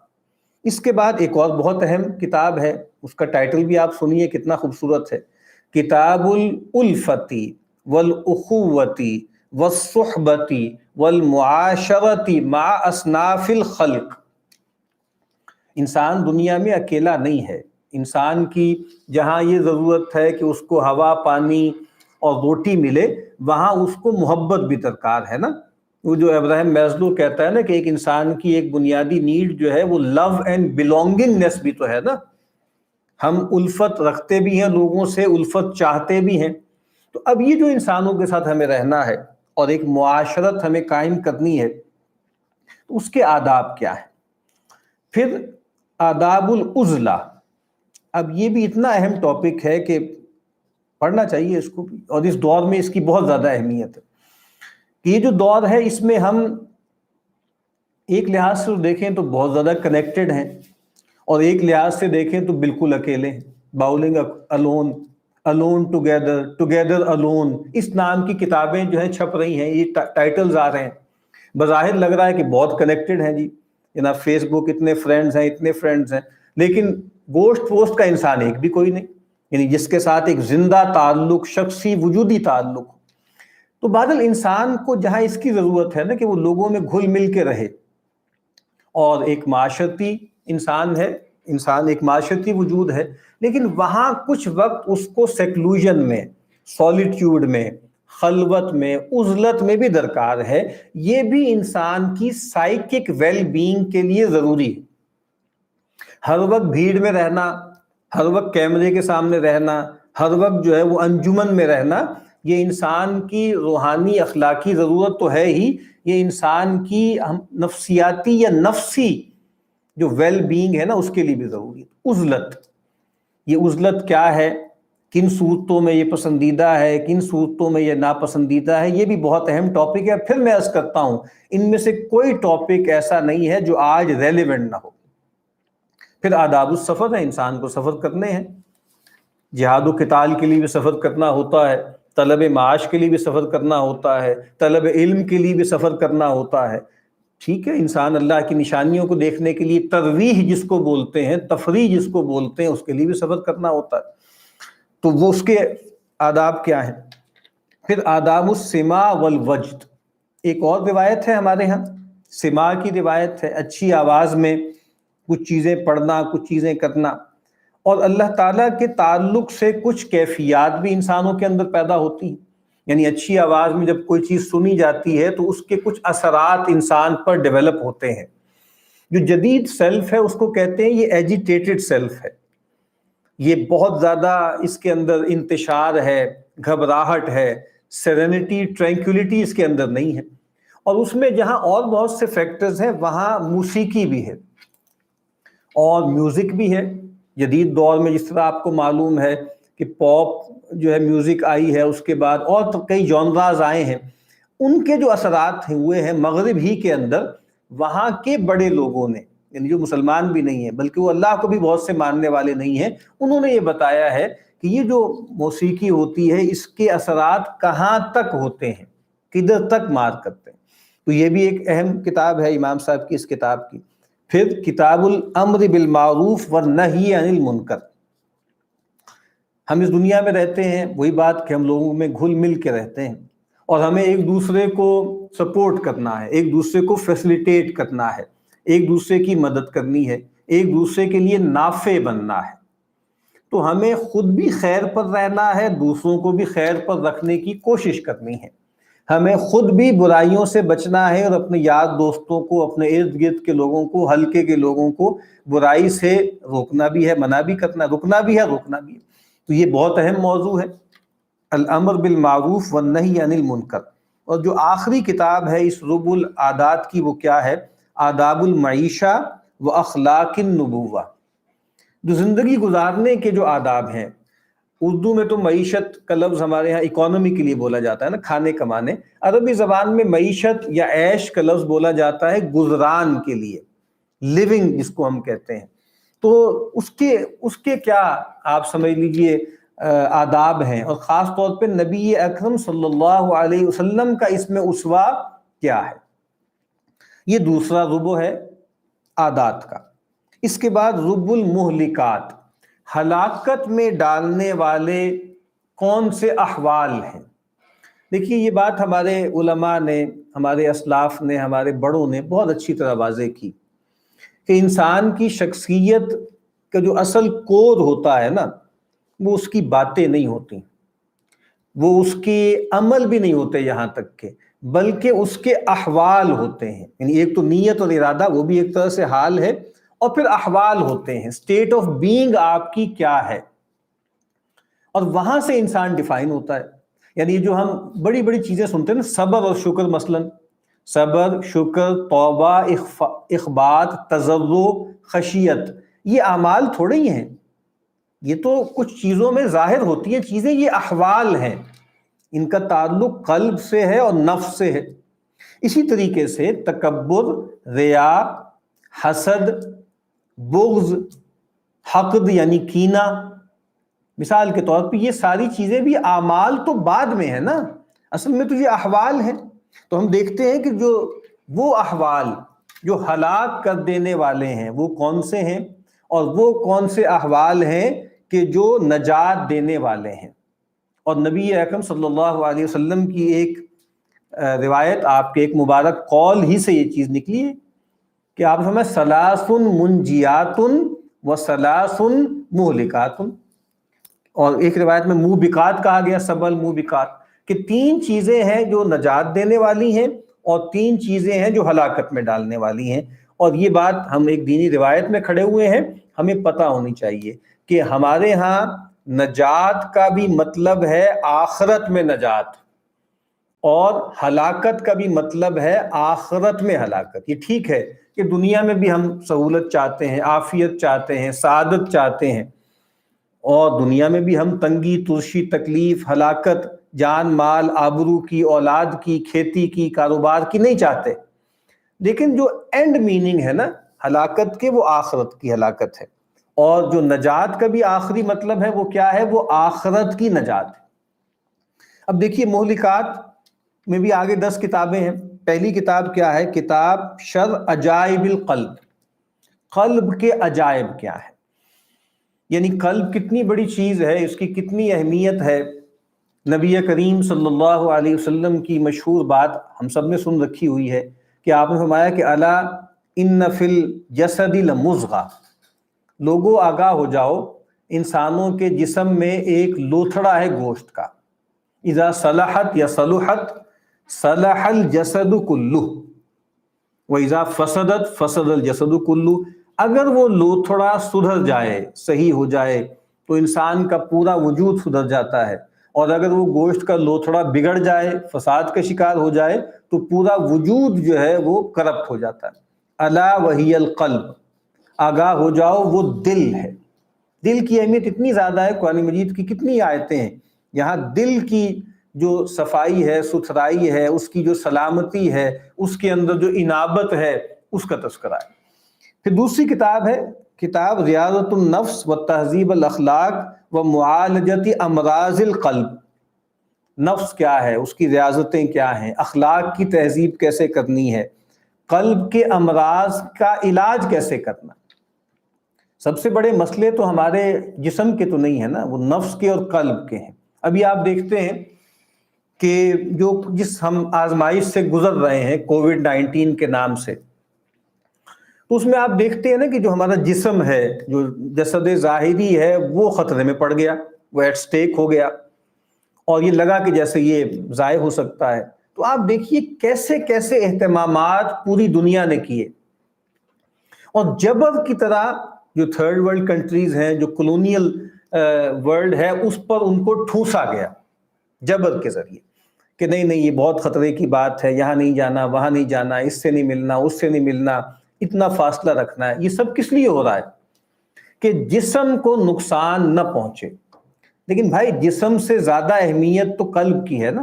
اس کے بعد ایک اور بہت اہم کتاب ہے، اس کا ٹائٹل بھی آپ سنیے کتنا خوبصورت ہے، کتاب الالفتی والاخوتی والصحبتی والمعاشرتی مع اصناف الخلق۔ انسان دنیا میں اکیلا نہیں ہے، انسان کی جہاں یہ ضرورت ہے کہ اس کو ہوا، پانی اور روٹی ملے، وہاں اس کو محبت بھی درکار ہے نا۔ وہ جو ابراہیم میزلو کہتا ہے نا کہ ایک انسان کی ایک بنیادی نیڈ جو ہے وہ لو اینڈ بلونگنگنیس بھی تو ہے نا۔ ہم الفت رکھتے بھی ہیں لوگوں سے، الفت چاہتے بھی ہیں۔ تو اب یہ جو انسانوں کے ساتھ ہمیں رہنا ہے اور ایک معاشرت ہمیں قائم کرنی ہے، تو اس کے آداب کیا ہے؟ پھر آداب العزلہ، اب یہ بھی اتنا اہم ٹاپک ہے کہ پڑھنا چاہیے اس کو بھی، اور اس دور میں اس کی بہت زیادہ اہمیت ہے کہ یہ جو دور ہے اس میں ہم ایک لحاظ سے دیکھیں تو بہت زیادہ کنیکٹڈ ہیں، اور ایک لحاظ سے دیکھیں تو بالکل اکیلے ہیں۔ Bowling alone, alone together, together alone, اس نام کی کتابیں جو ہیں چھپ رہی ہیں، یہ ٹائٹلز آ رہے ہیں، بظاہر لگ رہا ہے کہ بہت کنیکٹڈ ہیں جی، جناب فیس بک اتنے فرینڈز ہیں، اتنے فرینڈز ہیں، لیکن گوشت پوسٹ کا انسان ایک بھی کوئی نہیں، یعنی جس کے ساتھ ایک زندہ تعلق، شخصی وجودی تعلق ہو۔ تو بہرحال انسان کو جہاں اس کی ضرورت ہے نا کہ وہ لوگوں میں گھل مل کے رہے، اور ایک معاشرتی انسان ہے، انسان ایک معاشرتی وجود ہے، لیکن وہاں کچھ وقت اس کو سیکلوژن میں، سولیٹیوڈ میں، خلوت میں، عزلت میں بھی درکار ہے۔ یہ بھی انسان کی سائیکک ویل بینگ کے لیے ضروری ہے۔ ہر وقت بھیڑ میں رہنا، ہر وقت کیمرے کے سامنے رہنا، ہر وقت جو ہے وہ انجمن میں رہنا، یہ انسان کی روحانی اخلاقی ضرورت تو ہے ہی، یہ انسان کی نفسیاتی یا نفسی جو ویل بینگ ہے نا اس کے لیے بھی ضروری ہے۔ عزلت، یہ عزلت کیا ہے، کن صورتوں میں یہ پسندیدہ ہے، کن صورتوں میں یہ ناپسندیدہ ہے، یہ بھی بہت اہم ٹاپک ہے۔ پھر میں عرض کرتا ہوں ان میں سے کوئی ٹاپک ایسا نہیں ہے جو آج ریلیونٹ نہ ہو۔ پھر آداب السفر ہے، انسان کو سفر کرنے ہیں، جہاد و قتال کے لیے بھی سفر کرنا ہوتا ہے، طلب معاش کے لیے بھی سفر کرنا ہوتا ہے، طلب علم کے لیے بھی سفر کرنا ہوتا ہے۔ ٹھیک ہے، انسان اللہ کی نشانیوں کو دیکھنے کے لیے ترویح جس کو بولتے ہیں، تفریح جس کو بولتے ہیں، اس کے لیے بھی سفر کرنا ہوتا ہے۔ تو وہ اس کے آداب کیا ہیں؟ پھر آداب السماع والوجد، ایک اور روایت ہے ہمارے ہاں، سماع کی روایت ہے، اچھی آواز میں کچھ چیزیں پڑھنا، کچھ چیزیں کرنا، اور اللہ تعالیٰ کے تعلق سے کچھ کیفیات بھی انسانوں کے اندر پیدا ہوتی ہیں۔ یعنی اچھی آواز میں جب کوئی چیز سنی جاتی ہے تو اس کے کچھ اثرات انسان پر ڈیولپ ہوتے ہیں۔ جو جدید سیلف ہے اس کو کہتے ہیں یہ ایجیٹیٹڈ سیلف ہے، یہ بہت زیادہ اس کے اندر انتشار ہے، گھبراہٹ ہے، سیرینٹی، ٹرینکولیٹی اس کے اندر نہیں ہے۔ اور اس میں جہاں اور بہت سے فیکٹرز ہیں وہاں موسیقی بھی ہے اور میوزک بھی ہے۔ جدید دور میں جس طرح آپ کو معلوم ہے کہ پاپ جو ہے میوزک آئی ہے، اس کے بعد اور تو کئی جانراز آئے ہیں، ان کے جو اثرات ہوئے ہیں مغرب ہی کے اندر، وہاں کے بڑے لوگوں نے، یعنی جو مسلمان بھی نہیں ہیں بلکہ وہ اللہ کو بھی بہت سے ماننے والے نہیں ہیں، انہوں نے یہ بتایا ہے کہ یہ جو موسیقی ہوتی ہے اس کے اثرات کہاں تک ہوتے ہیں، کدھر تک مار کرتے ہیں۔ تو یہ بھی ایک اہم کتاب ہے امام صاحب کی اس کتاب کی۔ پھر کتاب الامر بالمعروف والنہی عن المنکر، ہم اس دنیا میں رہتے ہیں، وہی بات کہ ہم لوگوں میں گھل مل کے رہتے ہیں، اور ہمیں ایک دوسرے کو سپورٹ کرنا ہے، ایک دوسرے کو فیسلیٹیٹ کرنا ہے، ایک دوسرے کی مدد کرنی ہے، ایک دوسرے کے لیے نافع بننا ہے۔ تو ہمیں خود بھی خیر پر رہنا ہے، دوسروں کو بھی خیر پر رکھنے کی کوشش کرنی ہے۔ ہمیں خود بھی برائیوں سے بچنا ہے اور اپنے یار دوستوں کو، اپنے ارد گرد کے لوگوں کو، حلقے کے لوگوں کو برائی سے روکنا بھی ہے، منع بھی کرنا، رکنا بھی ہے، روکنا بھی ہے۔ تو یہ بہت اہم موضوع ہے، الامر بالمعروف والنہی عن المنکر۔ اور جو آخری کتاب ہے اس ربع العادات کی وہ کیا ہے؟ آداب المعیشہ و اخلاق النبوہ، جو زندگی گزارنے کے جو آداب ہیں۔ اردو میں تو معیشت کا لفظ ہمارے ہاں اکانومی کے لیے بولا جاتا ہے نا، کھانے کمانے۔ عربی زبان میں معیشت یا عیش کا لفظ بولا جاتا ہے گزران کے لیے، لیونگ جس کو ہم کہتے ہیں۔ تو اس کے کیا آپ سمجھ لیجئے آداب ہیں، اور خاص طور پہ نبی اکرم صلی اللہ علیہ وسلم کا اس میں اسوہ کیا ہے؟ یہ دوسرا ربع ہے عادات کا۔ اس کے بعد ربع المہلکات، ہلاکت میں ڈالنے والے کون سے احوال ہیں۔ دیکھیے یہ بات ہمارے علماء نے، ہمارے اسلاف نے، ہمارے بڑوں نے بہت اچھی طرح واضح کی کہ انسان کی شخصیت کا جو اصل کوڈ ہوتا ہے نا، وہ اس کی باتیں نہیں ہوتی، وہ اس کے عمل بھی نہیں ہوتے یہاں تک کہ، بلکہ اس کے احوال ہوتے ہیں. یعنی ایک تو نیت اور ارادہ، وہ بھی ایک طرح سے حال ہے، اور پھر احوال ہوتے ہیں، اسٹیٹ آف بینگ آپ کی کیا ہے، اور وہاں سے انسان ڈیفائن ہوتا ہے. یعنی جو ہم بڑی بڑی چیزیں سنتے ہیں نا، صبر اور شکر، مثلا صبر، شکر، توبہ، اخبات، تضرع، خشیت، یہ اعمال تھوڑے ہی ہیں، یہ تو کچھ چیزوں میں ظاہر ہوتی ہیں چیزیں، یہ احوال ہیں، ان کا تعلق قلب سے ہے اور نفس سے ہے. اسی طریقے سے تکبر، ریا، حسد، بغض، حقد یعنی کینہ، مثال کے طور پہ یہ ساری چیزیں بھی اعمال تو بعد میں ہے نا، اصل میں تو یہ احوال ہیں. تو ہم دیکھتے ہیں کہ جو وہ احوال جو ہلاک کر دینے والے ہیں وہ کون سے ہیں، اور وہ کون سے احوال ہیں کہ جو نجات دینے والے ہیں. اور نبی اکرم صلی اللہ علیہ وسلم کی ایک روایت، آپ کے ایک مبارک قول ہی سے یہ چیز نکلی ہے کہ آپ ہمیں ثلاث منجیات و ثلاث مہلکات، اور ایک روایت میں موبقات کہا گیا، سبل موبقات، کہ 3 چیزیں ہیں جو نجات دینے والی ہیں، اور 3 چیزیں ہیں جو ہلاکت میں ڈالنے والی ہیں. اور یہ بات ہم ایک دینی روایت میں کھڑے ہوئے ہیں، ہمیں پتہ ہونی چاہیے کہ ہمارے ہاں نجات کا بھی مطلب ہے آخرت میں نجات، اور ہلاکت کا بھی مطلب ہے آخرت میں ہلاکت. یہ ٹھیک ہے کہ دنیا میں بھی ہم سہولت چاہتے ہیں، عافیت چاہتے ہیں، سعادت چاہتے ہیں، اور دنیا میں بھی ہم تنگی، ترشی، تکلیف، ہلاکت، جان مال، آبرو کی، اولاد کی، کھیتی کی، کاروبار کی نہیں چاہتے. لیکن جو اینڈ میننگ ہے نا ہلاکت کے، وہ آخرت کی ہلاکت ہے. اور جو نجات کا بھی آخری مطلب ہے وہ کیا ہے؟ وہ آخرت کی نجات ہے. اب دیکھیے مہلکات میں بھی آگے 10 کتابیں ہیں. پہلی کتاب کیا ہے؟ کتاب شر عجائب القلب، قلب کے عجائب کیا ہے، یعنی قلب کتنی بڑی چیز ہے، اس کی کتنی اہمیت ہے. نبی کریم صلی اللہ علیہ وسلم کی مشہور بات ہم سب نے سن رکھی ہوئی ہے کہ آپ نے فرمایا کہ الا ان فی الجسد لمضغہ، لوگوں آگاہ ہو جاؤ، انسانوں کے جسم میں ایک لوتھڑا ہے گوشت کا، اذا صلحت یا صلحت صلح الجسد کلہ واذا فسدت فسد الجسد کلہ، اگر وہ لوتھڑا سدھر جائے، صحیح ہو جائے، تو انسان کا پورا وجود سدھر جاتا ہے، اور اگر وہ گوشت کا لوتھڑا بگڑ جائے، فساد کا شکار ہو جائے، تو پورا وجود جو ہے وہ کرپٹ ہو جاتا ہے. الا وہی القلب، آگاہ ہو جاؤ وہ دل ہے. دل کی اہمیت اتنی زیادہ ہے، قرآن مجید کی کتنی آیتیں ہیں یہاں دل کی جو صفائی ہے، ستھرائی ہے، اس کی جو سلامتی ہے، اس کے اندر جو انابت ہے، اس کا تذکرہ ہے. پھر دوسری کتاب ہے کتاب ریاضت النفس و تہذیب الاخلاق و معالجت امراض القلب. نفس کیا ہے، اس کی ریاضتیں کیا ہیں، اخلاق کی تہذیب کیسے کرنی ہے، قلب کے امراض کا علاج کیسے کرنا. سب سے بڑے مسئلے تو ہمارے جسم کے تو نہیں ہے نا، وہ نفس کے اور قلب کے ہیں. ابھی آپ دیکھتے ہیں کہ جس ہم آزمائش سے گزر رہے ہیں کووڈ-19 کے نام سے، تو اس میں آپ دیکھتے ہیں نا کہ جو ہمارا جسم ہے، جو جسد ظاہری ہے، وہ خطرے میں پڑ گیا، وہ ایٹ سٹیک ہو گیا، اور یہ لگا کہ جیسے یہ ضائع ہو سکتا ہے. تو آپ دیکھیے کیسے کیسے اہتمامات پوری دنیا نے کیے، اور جبر کی طرح جو تھرڈ ورلڈ کنٹریز ہیں، جو کولونیل ورلڈ ہے، اس پر ان کو ٹھوسا گیا جبر کے ذریعے کہ نہیں نہیں یہ بہت خطرے کی بات ہے، یہاں نہیں جانا، وہاں نہیں جانا، اس سے نہیں ملنا، اس سے نہیں ملنا، اتنا فاصلہ رکھنا ہے. یہ سب کس لیے ہو رہا ہے؟ کہ جسم کو نقصان نہ پہنچے. لیکن بھائی جسم سے زیادہ اہمیت تو قلب کی ہے نا،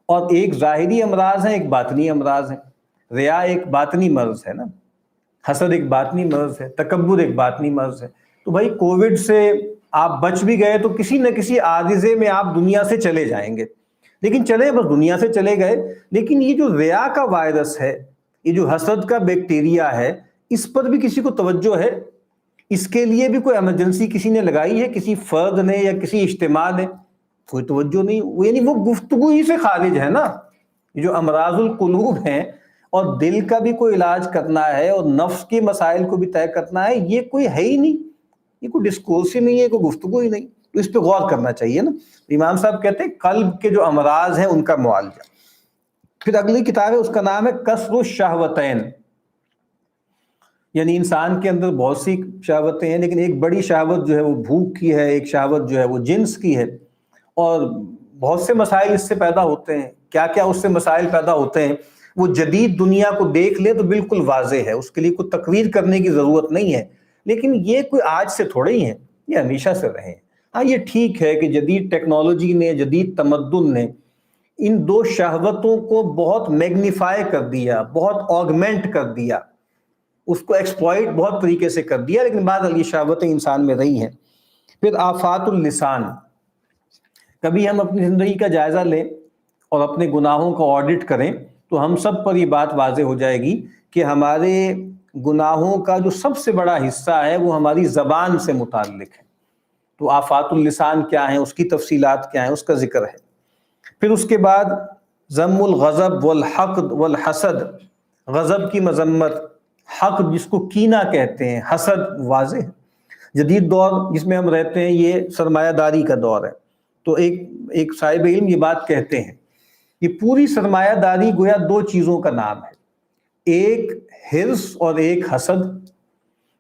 اور ایک ظاہری امراض ہیں، ایک باطنی امراض ہیں. ریا ایک باطنی مرض ہے نا، حسد ایک باطنی مرض ہے، تکبر ایک باطنی مرض ہے. تو بھائی کووڈ سے آپ بچ بھی گئے تو کسی نہ کسی عارضے میں آپ دنیا سے چلے جائیں گے، لیکن چلے بس دنیا سے چلے گئے. لیکن یہ جو ریا کا وائرس ہے، یہ جو حسد کا بیکٹیریا ہے، اس پر بھی کسی کو توجہ ہے؟ اس کے لیے بھی کوئی ایمرجنسی کسی نے لگائی ہے، کسی فرد نے یا کسی اجتماع نے؟ کوئی توجہ نہیں. یعنی وہ گفتگو ہی سے خارج ہے نا. یہ جو امراض القلوب ہیں، اور دل کا بھی کوئی علاج کرنا ہے، اور نفس کے مسائل کو بھی طے کرنا ہے، یہ کوئی ہے ہی نہیں، یہ کوئی ڈسکورس ہی نہیں ہے، کوئی گفتگو ہی نہیں. تو اس پہ غور کرنا چاہیے نا. امام صاحب کہتے ہیں قلب کے جو امراض ہیں ان کا معالجہ. پھر اگلی کتاب ہے اس کا نام ہے کسر الشہوتین. یعنی انسان کے اندر بہت سی شہوتیں ہیں، لیکن ایک بڑی شہوت جو ہے وہ بھوک کی ہے، ایک شہوت جو ہے وہ جنس کی ہے، اور بہت سے مسائل اس سے پیدا ہوتے ہیں. کیا کیا اس سے مسائل پیدا ہوتے ہیں وہ جدید دنیا کو دیکھ لے تو بالکل واضح ہے، اس کے لیے کوئی تقریر کرنے کی ضرورت نہیں ہے. لیکن یہ کوئی آج سے تھوڑے ہی ہیں، یہ ہمیشہ سے رہے ہیں. ہاں یہ ٹھیک ہے کہ جدید ٹیکنالوجی نے، جدید تمدن نے ان دو شہوتوں کو بہت میگنیفائی کر دیا، بہت آگمنٹ کر دیا، اس کو ایکسپلائٹ بہت طریقے سے کر دیا، لیکن بعض یہ شہوتیں انسان میں رہی ہیں. پھر آفات اللسان. کبھی ہم اپنی زندگی کا جائزہ لیں اور اپنے گناہوں کا آڈٹ کریں تو ہم سب پر یہ بات واضح ہو جائے گی کہ ہمارے گناہوں کا جو سب سے بڑا حصہ ہے وہ ہماری زبان سے متعلق ہے. تو آفات اللسان کیا ہیں، اس کی تفصیلات کیا ہیں، اس کا ذکر ہے. پھر اس کے بعد ذم الغضب والحقد والحسد. غضب کی مذمت، حقد جس کو کینہ کہتے ہیں، حسد واضح ہے. جدید دور جس میں ہم رہتے ہیں یہ سرمایہ داری کا دور ہے. تو ایک صاحب علم یہ بات کہتے ہیں کہ پوری سرمایہ داری گویا دو چیزوں کا نام ہے، ایک حرص اور ایک حسد.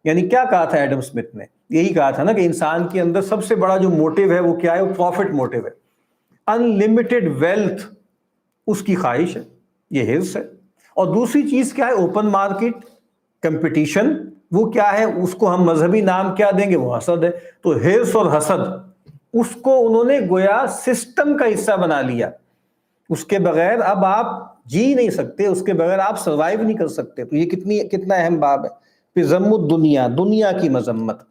یعنی کیا کہا تھا ایڈم اسمتھ نے؟ یہی کہا تھا نا کہ انسان کے اندر سب سے بڑا جو موٹیو ہے وہ کیا ہے؟ وہ پروفٹ موٹیو ہے. انلمیٹڈ ویلتھ اس کی خواہش ہے، یہ حرص ہے. اور دوسری چیز کیا ہے؟ Open market competition. وہ کیا ہے؟ اس کو ہم مذہبی نام کیا دیں گے؟ وہ حسد ہے. تو حرص اور حسد اس کو انہوں نے گویا سسٹم کا حصہ بنا لیا. اس کے بغیر اب آپ جی نہیں سکتے، اس کے بغیر آپ سروائیو نہیں کر سکتے. تو یہ کتنا اہم باب ہے. پھر ذم الدنیا، دنیا کی مذمت.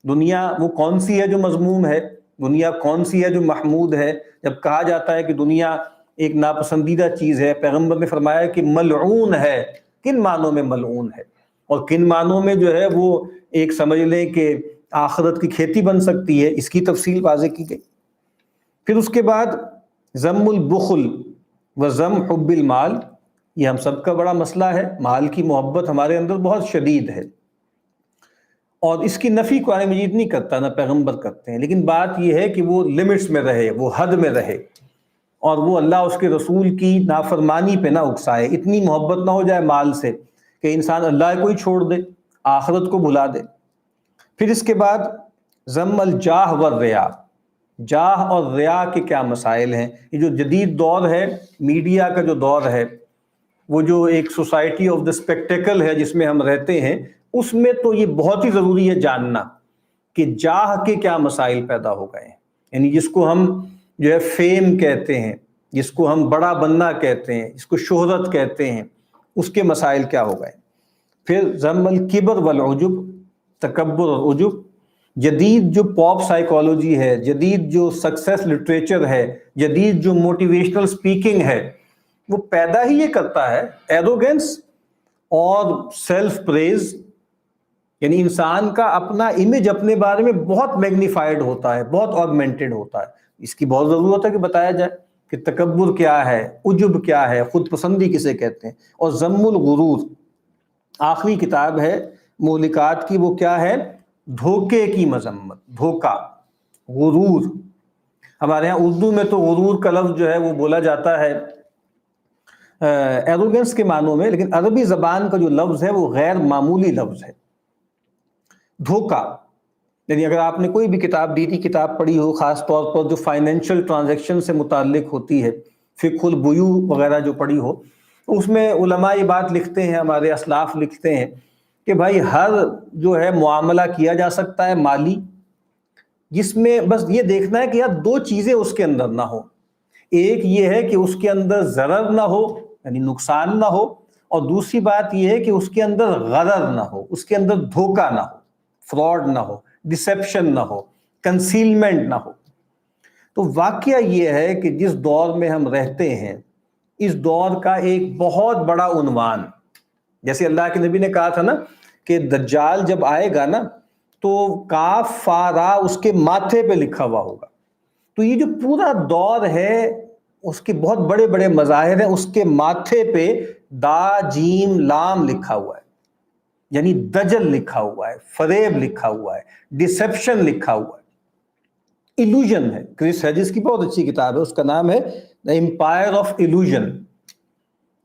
دنیا وہ کون سی ہے جو مذموم ہے؟ دنیا کون سی ہے جو محمود ہے؟ جب کہا جاتا ہے کہ دنیا ایک ناپسندیدہ چیز ہے، پیغمبر نے فرمایا کہ ملعون ہے. کن معنوں میں ملعون ہے؟ اور کن معنوں میں جو ہے وہ ایک سمجھ لیں کہ آخرت کی کھیتی بن سکتی ہے، اس کی تفصیل واضح کی گئی. پھر اس کے بعد ذم البخل و ذم حب المال. یہ ہم سب کا بڑا مسئلہ ہے، مال کی محبت ہمارے اندر بہت شدید ہے، اور اس کی نفی قرآن مجید نہیں کرتا، نہ پیغمبر کرتے ہیں. لیکن بات یہ ہے کہ وہ لمٹس میں رہے، وہ حد میں رہے، اور وہ اللہ اس کے رسول کی نافرمانی پہ نہ اکسائے. اتنی محبت نہ ہو جائے مال سے کہ انسان اللہ کو ہی چھوڑ دے، آخرت کو بھلا دے. پھر اس کے بعد ذم الجاہ والریا. جاہ اور ریا کے کیا مسائل ہیں؟ یہ جو جدید دور ہے، میڈیا کا جو دور ہے، وہ جو ایک سوسائٹی آف دا اسپیکٹیکل ہے جس میں ہم رہتے ہیں، اس میں تو یہ بہت ہی ضروری ہے جاننا کہ جاہ کے کیا مسائل پیدا ہو گئے ہیں. یعنی جس کو ہم جو ہے فیم کہتے ہیں، جس کو ہم بڑا بننا کہتے ہیں، جس کو شہرت کہتے ہیں، اس کے مسائل کیا ہو گئے. پھر ذم الکبر والعجب، تکبر اور عجب. جدید جو پاپ سائیکالوجی ہے، جدید جو سکسیس لٹریچر ہے، جدید جو موٹیویشنل سپیکنگ ہے، وہ پیدا ہی یہ کرتا ہے ایروگینس اور سیلف پریز. یعنی انسان کا اپنا امیج اپنے بارے میں بہت میگنیفائڈ ہوتا ہے، بہت آگمنٹڈ ہوتا ہے. اس کی بہت ضرورت ہے کہ بتایا جائے کہ تکبر کیا ہے، عجب کیا ہے، خود پسندی کسے کہتے ہیں. اور ذم الغرور آخری کتاب ہے مہلکات کی، وہ کیا ہے؟ دھوکے کی مذمت. دھوکا، غرور. ہمارے ہاں اردو میں تو غرور کا لفظ جو ہے وہ بولا جاتا ہے ایروگنس کے معنوں میں، لیکن عربی زبان کا جو لفظ ہے وہ غیر معمولی لفظ ہے. دھوکا یعنی اگر آپ نے کوئی بھی کتاب، دینی کتاب پڑھی ہو، خاص طور پر جو فائنینشیل ٹرانزیکشن سے متعلق ہوتی ہے، فقہ البیوع وغیرہ جو پڑھی ہو، اس میں علماء یہ بات لکھتے ہیں، ہمارے اسلاف لکھتے ہیں کہ بھائی ہر جو ہے معاملہ کیا جا سکتا ہے مالی، جس میں بس یہ دیکھنا ہے کہ یار دو چیزیں اس کے اندر نہ ہو. ایک یہ ہے کہ اس کے اندر ضرر نہ ہو، یعنی نقصان نہ ہو، اور دوسری بات یہ ہے کہ اس کے اندر غرر نہ ہو، اس کے اندر دھوکہ نہ ہو، فراڈ نہ ہو، ڈسیپشن نہ ہو، کنسیلمنٹ نہ ہو. تو واقعہ یہ ہے کہ جس دور میں ہم رہتے ہیں، اس دور کا ایک بہت بڑا عنوان، جیسے اللہ کے نبی نے کہا تھا نا کہ دجال جب آئے گا نا تو کاف فا را اس کے ماتھے پہ لکھا ہوا ہوگا. تو یہ جو پورا دور ہے اس کے بہت بڑے بڑے مظاہر ہیں، اس کے ماتھے پہ دا جیم لام لکھا ہوا ہے. یعنی دجل لکھا ہوا ہے، فریب لکھا ہوا ہے، ڈسیپشن لکھا ہوا ہے. ایلوژن ہے. کرس ہیجز کی بہت اچھی کتاب ہے, اس کا نام ہے دا امپائر آف ایلوژن.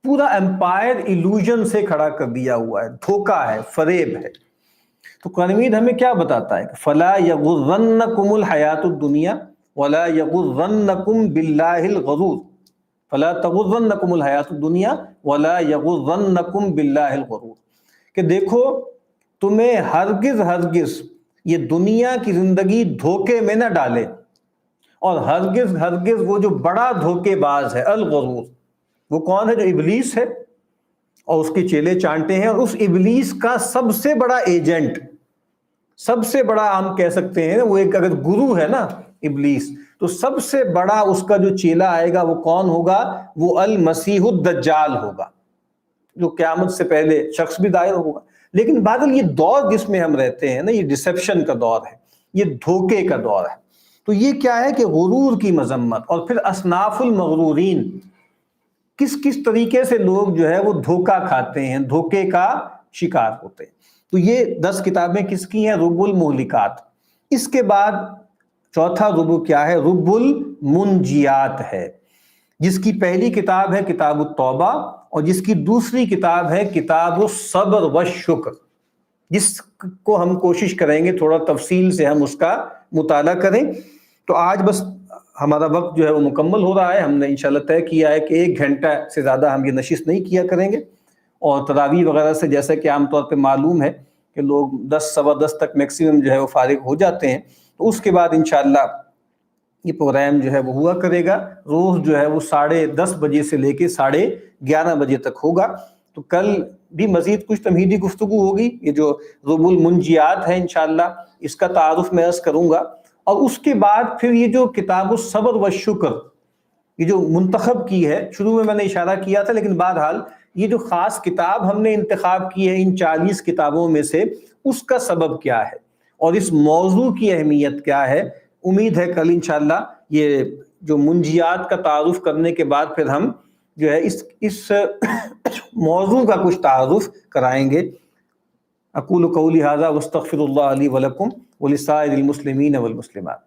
پورا امپائر ایلوژن سے کھڑا کر دیا ہوا ہے, دھوکہ ہے, فریب ہے. تو قرآن مجید ہمیں کیا بتاتا ہے کہ فلا یغرنکم الحیات الدنیا ولا یغرنکم باللہ الغرور, فلا تغرنکم الحیات الدنیا ولا یغرنکم باللہ الغرور, کہ دیکھو تمہیں ہرگز یہ دنیا کی زندگی دھوکے میں نہ ڈالے, اور ہرگز وہ جو بڑا دھوکے باز ہے الغرور, وہ کون ہے؟ جو ابلیس ہے اور اس کے چیلے چانٹے ہیں, اور اس ابلیس کا سب سے بڑا ایجنٹ, سب سے بڑا ہم کہہ سکتے ہیں وہ ایک اگر گرو ہے نا ابلیس, تو سب سے بڑا اس کا جو چیلا آئے گا وہ کون ہوگا؟ وہ المسیح الدجال ہوگا, جو قیامت سے پہلے شخص بھی ظاہر ہوگا. لیکن بادل یہ دور جس میں ہم رہتے ہیں نا, یہ ڈسیپشن کا دور ہے, یہ دھوکے کا دور ہے. تو یہ کیا ہے کہ غرور کی مذمت, اور پھر اصناف المغرورین, کس طریقے سے لوگ جو ہے وہ دھوکہ کھاتے ہیں, دھوکے کا شکار ہوتے ہیں. تو یہ 10 کتابیں کس کی ہیں؟ رب المہلکات. اس کے بعد چوتھا ربع کیا ہے؟ رب المنجیات ہے, جس کی پہلی کتاب ہے کتاب التوبہ, اور جس کی دوسری کتاب ہے کتاب الصبر والشکر, جس کو ہم کوشش کریں گے تھوڑا تفصیل سے ہم اس کا مطالعہ کریں. تو آج بس ہمارا وقت جو ہے وہ مکمل ہو رہا ہے. ہم نے انشاءاللہ طے کیا ہے کہ 1 گھنٹہ سے زیادہ ہم یہ نشست نہیں کیا کریں گے, اور تراویح وغیرہ سے جیسا کہ عام طور پہ معلوم ہے کہ لوگ 10 سوا 10 تک میکسیمم جو ہے وہ فارغ ہو جاتے ہیں. تو اس کے بعد انشاءاللہ یہ پروگرام جو ہے وہ ہوا کرے گا, روز جو ہے وہ 10:30 بجے سے لے کے 11:30 بجے تک ہوگا. تو کل بھی مزید کچھ تمہیدی گفتگو ہوگی. یہ جو رب المنجیات ہے انشاءاللہ اس کا تعارف میں عرض کروں گا, اور اس کے بعد پھر یہ جو کتاب الصبر والشکر یہ جو منتخب کی ہے, شروع میں نے اشارہ کیا تھا, لیکن بہرحال یہ جو خاص کتاب ہم نے انتخاب کی ہے ان 40 کتابوں میں سے, اس کا سبب کیا ہے اور اس موضوع کی اہمیت کیا ہے. امید ہے کل انشاءاللہ یہ جو منجیات کا تعارف کرنے کے بعد پھر ہم جو ہے اس موضوع کا کچھ تعارف کرائیں گے. اقول قولی ھذا واستغفر اللہ لی ولکم ولسائر المسلمین والمسلمات.